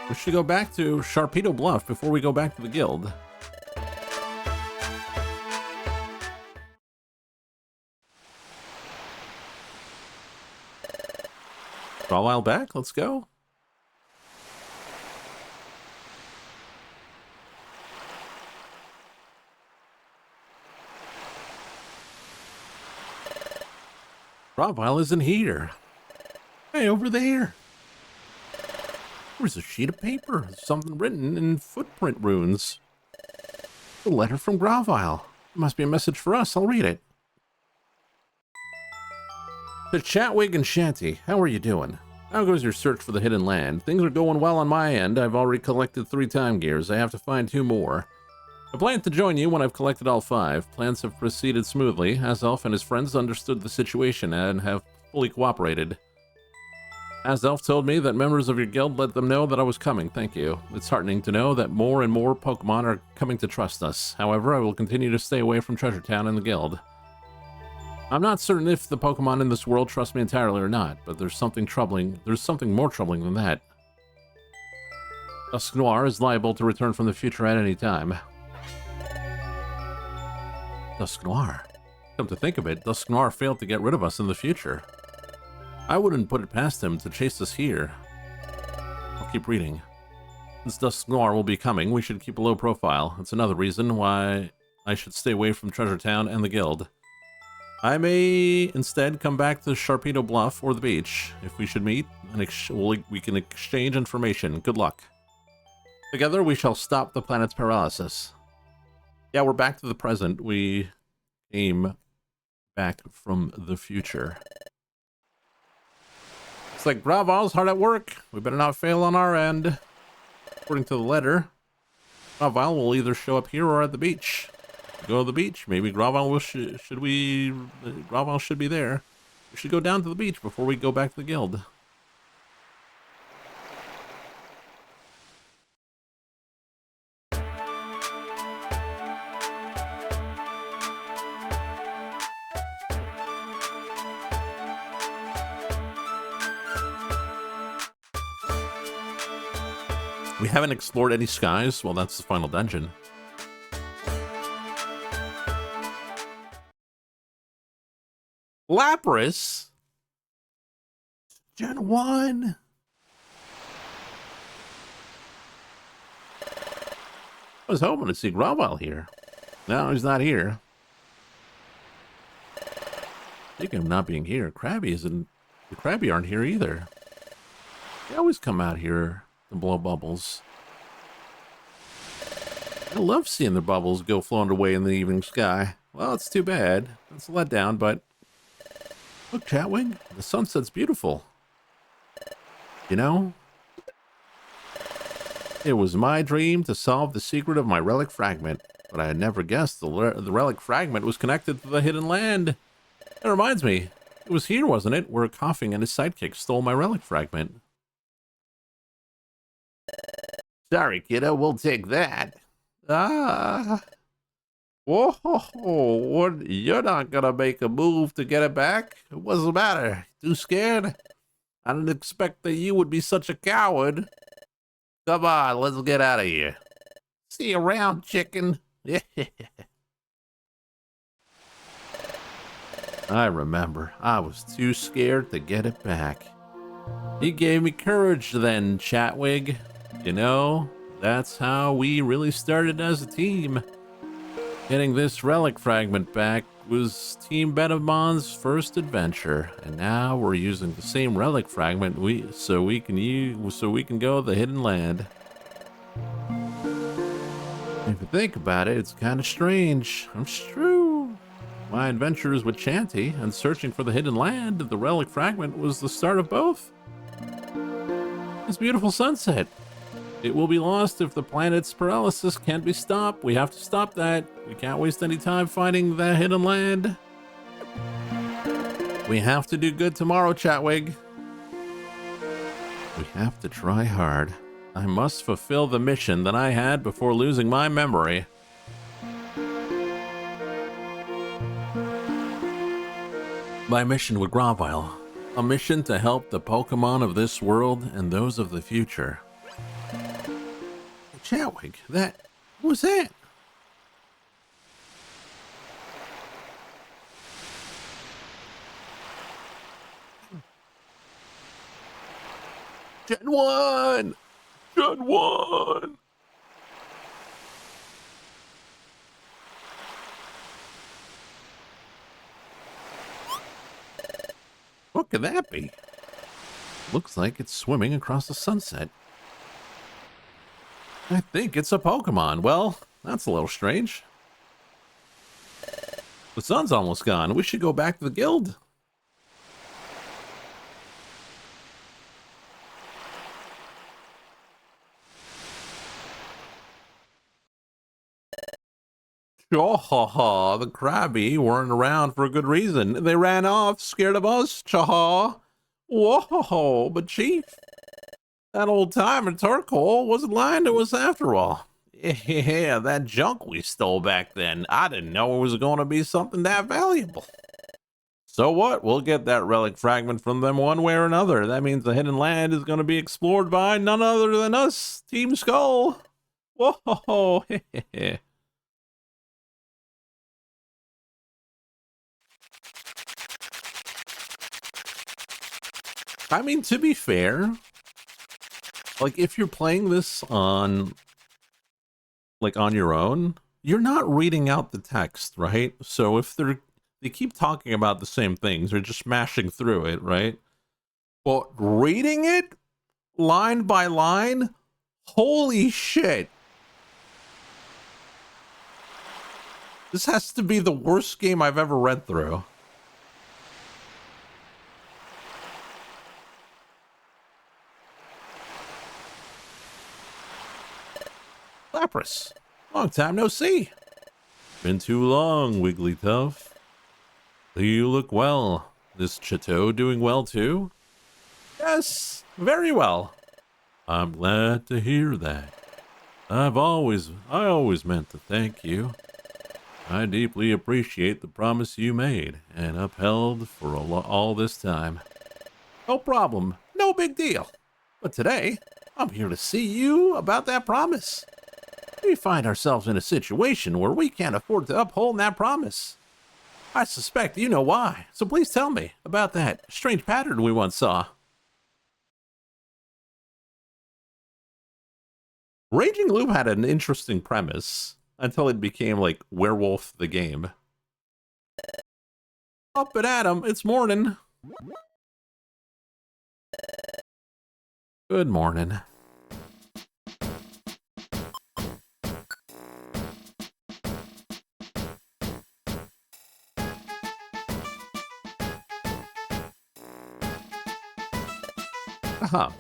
S1: We should go back to Sharpedo Bluff before we go back to the guild. A while back, let's go. Gravile isn't here. Hey, over there. There's a sheet of paper, something written in footprint runes. A letter from Gravile. It must be a message for us. I'll read it. To Chatwig and Shanty, how are you doing? How goes your search for the hidden land? Things are going well on my end. I've already collected 3 time gears. I have to find 2 more. I plan to join you when I've collected all 5. Plans have proceeded smoothly. Azelf and his friends understood the situation and have fully cooperated. Azelf told me that members of your guild let them know that I was coming. Thank you. It's heartening to know that more and more Pokemon are coming to trust us. However, I will continue to stay away from Treasure Town and the guild. I'm not certain if the Pokemon in this world trust me entirely or not, but there's something troubling. There's something more troubling than that. Dusknoir is liable to return from the future at any time. Dusknoir. Come to think of it, Dusknoir failed to get rid of us in the future. I wouldn't put it past him to chase us here. I'll keep reading. Since Dusknoir will be coming, we should keep a low profile. It's another reason why I should stay away from Treasure Town and the guild. I may instead come back to Sharpedo Bluff or the beach. If we should meet, we can exchange information. Good luck. Together we shall stop the planet's paralysis. Yeah, we're back to the present. We came back from the future. It's like Gravile's hard at work. We better not fail on our end. According to the letter, Gravile will either show up here or at the beach. Go to the beach. Maybe Gravile Gravile should be there. We should go down to the beach before we go back to the guild. We haven't explored any skies. Well, that's the final dungeon. Lapras? Gen 1? I was hoping to see Gravile here. No, he's not here. Speaking of not being here, the Krabby aren't here either. They always come out here to blow bubbles. I love seeing the bubbles go floating away in the evening sky. Well, it's too bad. It's a letdown, but Look, Chatwing, the sunset's beautiful. You know, it was my dream to solve the secret of my relic fragment, but I had never guessed the relic fragment was connected to the hidden land. That reminds me, it was here, wasn't it, where Coughing and his sidekick stole my relic fragment? Sorry, kiddo, we'll take that. Ah. Whoa, what? You're not gonna make a move to get it back? What's the matter? Too scared? I didn't expect that you would be such a coward. Come on, let's get out of here. See you around, chicken. I remember. I was too scared to get it back. You gave me courage then, Chatwig. You know, that's how we really started as a team. Getting this relic fragment back was Team Betamon's first adventure, and now we're using the same relic fragment so we can go to the hidden land. If you think about it, it's kind of strange. It's true. My adventures with Chanty and searching for the hidden land, the relic fragment was the start of both. This beautiful sunset. It will be lost if the planet's paralysis can't be stopped. We have to stop that. We can't waste any time finding the hidden land. We have to do good tomorrow, Chatwig. We have to try hard. I must fulfill the mission that I had before losing my memory. My mission with Grovile. A mission to help the Pokemon of this world and those of the future. Chatwig, what was that? Gen 1! Gen 1! What could that be? Looks like it's swimming across the sunset. I think it's a Pokemon. Well, that's a little strange. The sun's almost gone. We should go back to the guild. Chaw, the Krabby weren't around for a good reason. They ran off, scared of us, Chaw. Whoa, but Chief, that old timer Turkle wasn't lying to us after all. Yeah, that junk we stole back then, I didn't know it was going to be something that valuable. So what? We'll get that relic fragment from them one way or another. That means the hidden land is going to be explored by none other than us, Team Skull. Whoa, I mean, to be fair, like, if you're playing this on your own, you're not reading out the text, right? So if they keep talking about the same things, they're just mashing through it, right? But reading it line by line, holy shit. This has to be the worst game I've ever read through. Lapras, long time no see. Been too long, Wigglytuff. You look well. Is Chateau doing well too? Yes, very well. I'm glad to hear that. I always meant to thank you. I deeply appreciate the promise you made and upheld for all this time. No problem, no big deal. But today, I'm here to see you about that promise. We find ourselves in a situation where we can't afford to uphold that promise. I suspect you know why, so please tell me about that strange pattern we once saw. Raging Loop had an interesting premise until it became like Werewolf the game. Up and at 'em, it's morning. Good morning. Aha.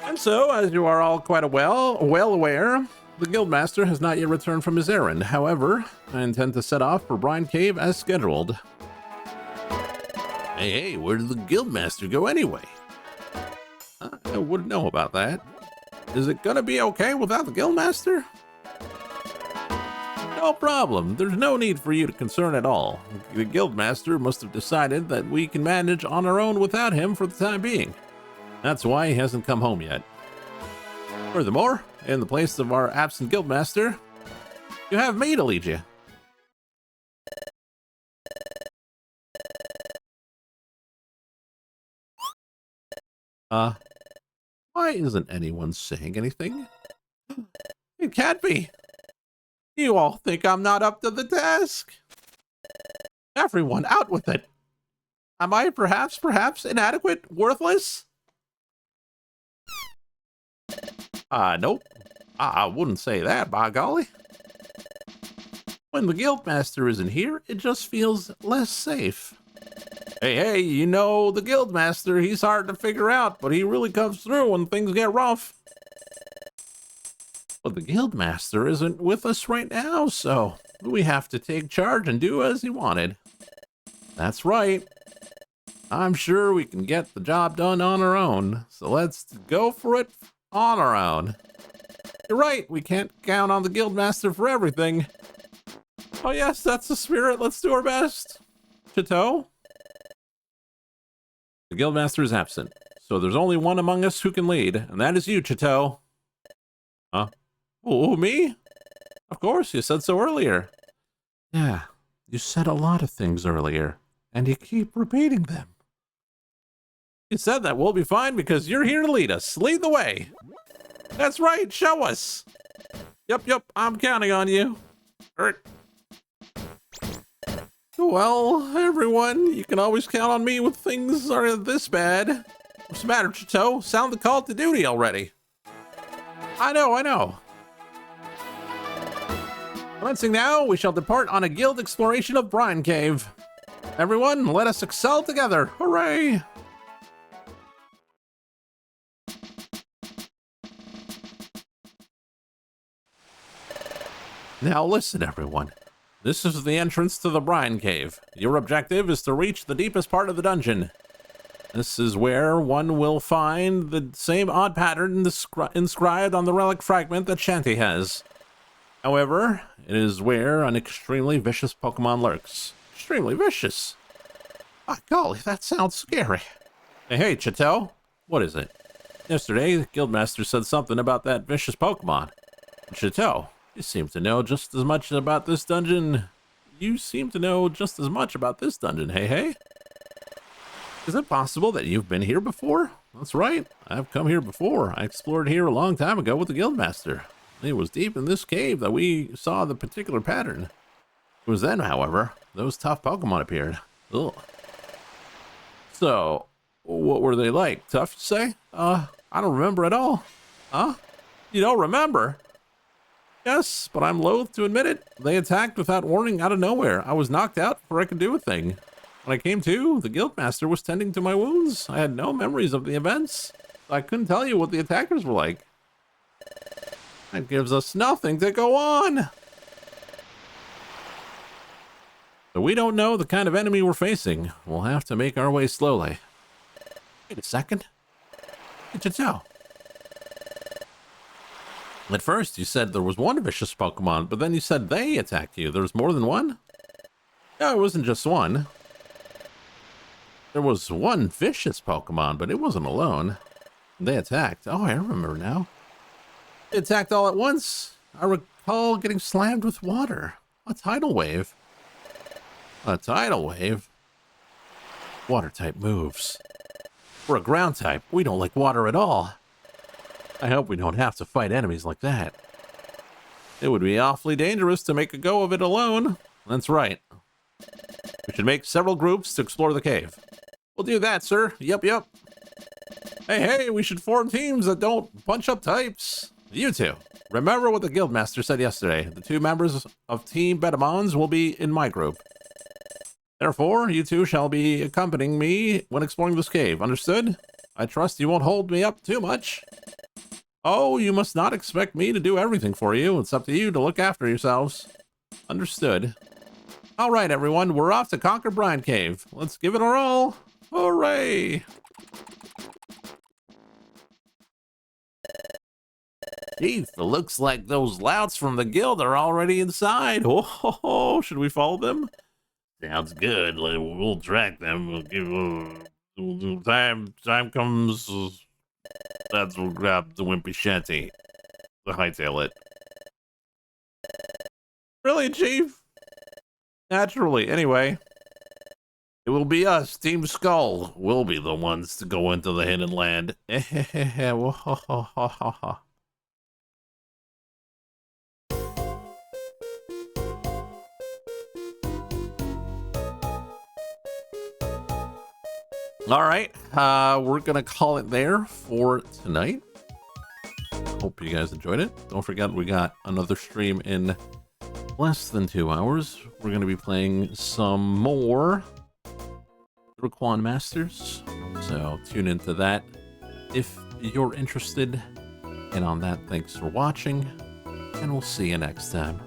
S1: And so, as you are all quite well aware, the Guildmaster has not yet returned from his errand. However, I intend to set off for Brine Cave as scheduled. Hey, where did the Guildmaster go anyway? I wouldn't know about that. Is it gonna be okay without the Guildmaster? No problem. There's no need for you to concern at all. The Guildmaster must have decided that we can manage on our own without him for the time being. That's why he hasn't come home yet. Furthermore, in the place of our absent Guildmaster, you have me to lead you. Why isn't anyone saying anything? It can't be. You all think I'm not up to the task. Everyone, out with it. Am I perhaps inadequate, worthless? Nope. I wouldn't say that, by golly. When the Guildmaster isn't here, it just feels less safe. Hey, you know the Guildmaster, he's hard to figure out, but he really comes through when things get rough. But the Guildmaster isn't with us right now, so we have to take charge and do as he wanted. That's right. I'm sure we can get the job done on our own, so let's go for it on our own. You're right, we can't count on the Guildmaster for everything. Oh yes, that's the spirit, let's do our best. Chateau? The Guildmaster is absent, so there's only one among us who can lead, and that is you, Chateau. Huh? Oh, me? Of course, you said so earlier. Yeah, you said a lot of things earlier, and you keep repeating them. You said that we'll be fine because you're here to lead us. Lead the way. That's right, show us. Yep, I'm counting on you. Well, everyone, you can always count on me when things are this bad. What's the matter, Chateau? Sound the call to duty already. I know. Commencing now, we shall depart on a guild exploration of Brine Cave. Everyone, let us excel together. Hooray! Now listen, everyone. This is the entrance to the Brine Cave. Your objective is to reach the deepest part of the dungeon. This is where one will find the same odd pattern inscribed on the relic fragment that Shanty has. However, it is where an extremely vicious Pokemon lurks. Extremely vicious? By golly, that sounds scary. Hey, Chateau. What is it? Yesterday, the Guildmaster said something about that vicious Pokemon. Chateau, you seem to know just as much about this dungeon. Hey. Is it possible that you've been here before? That's right. I've come here before. I explored here a long time ago with the Guildmaster. It was deep in this cave that we saw the particular pattern. It was then, however, those tough Pokemon appeared. Ugh. So, what were they like? Tough, you say? I don't remember at all. Huh? You don't remember? Yes, but I'm loath to admit it. They attacked without warning out of nowhere. I was knocked out before I could do a thing. When I came to, the Guildmaster was tending to my wounds. I had no memories of the events. I couldn't tell you what the attackers were like. That gives us nothing to go on. So we don't know the kind of enemy we're facing. We'll have to make our way slowly. Wait a second. It's Chateau. At first, you said there was one vicious Pokemon, but then you said they attacked you. There was more than one? No, it wasn't just one. There was one vicious Pokemon, but it wasn't alone. They attacked. Oh, I remember now. They attacked all at once. I recall getting slammed with water. A tidal wave. A tidal wave? Water type moves. We're a ground type. We don't like water at all. I hope we don't have to fight enemies like that. It would be awfully dangerous to make a go of it alone. That's right. We should make several groups to explore the cave. We'll do that, sir. Yep. Hey, we should form teams that don't bunch up types. You two, remember what the Guildmaster said yesterday. The 2 members of Team Betamons will be in my group. Therefore, you two shall be accompanying me when exploring this cave. Understood? I trust you won't hold me up too much. Oh, you must not expect me to do everything for you. It's up to you to look after yourselves. Understood. All right, everyone, we're off to conquer Brine Cave. Let's give it our all. Hooray! Geez, it looks like those louts from the guild are already inside. Oh, should we follow them? Sounds good. We'll track them. We'll give time comes. That's we'll grab the wimpy shanty. The hightail it. Really, Chief? Naturally. Anyway, it will be us, Team Skull. We'll be the ones to go into the hidden land. All right, we're gonna call it there for tonight. Hope you guys enjoyed it. Don't forget, we got another stream in less than 2 hours. We're gonna be playing some more Pokémon Masters, so tune into that if you're interested. And on that, thanks for watching, and we'll see you next time.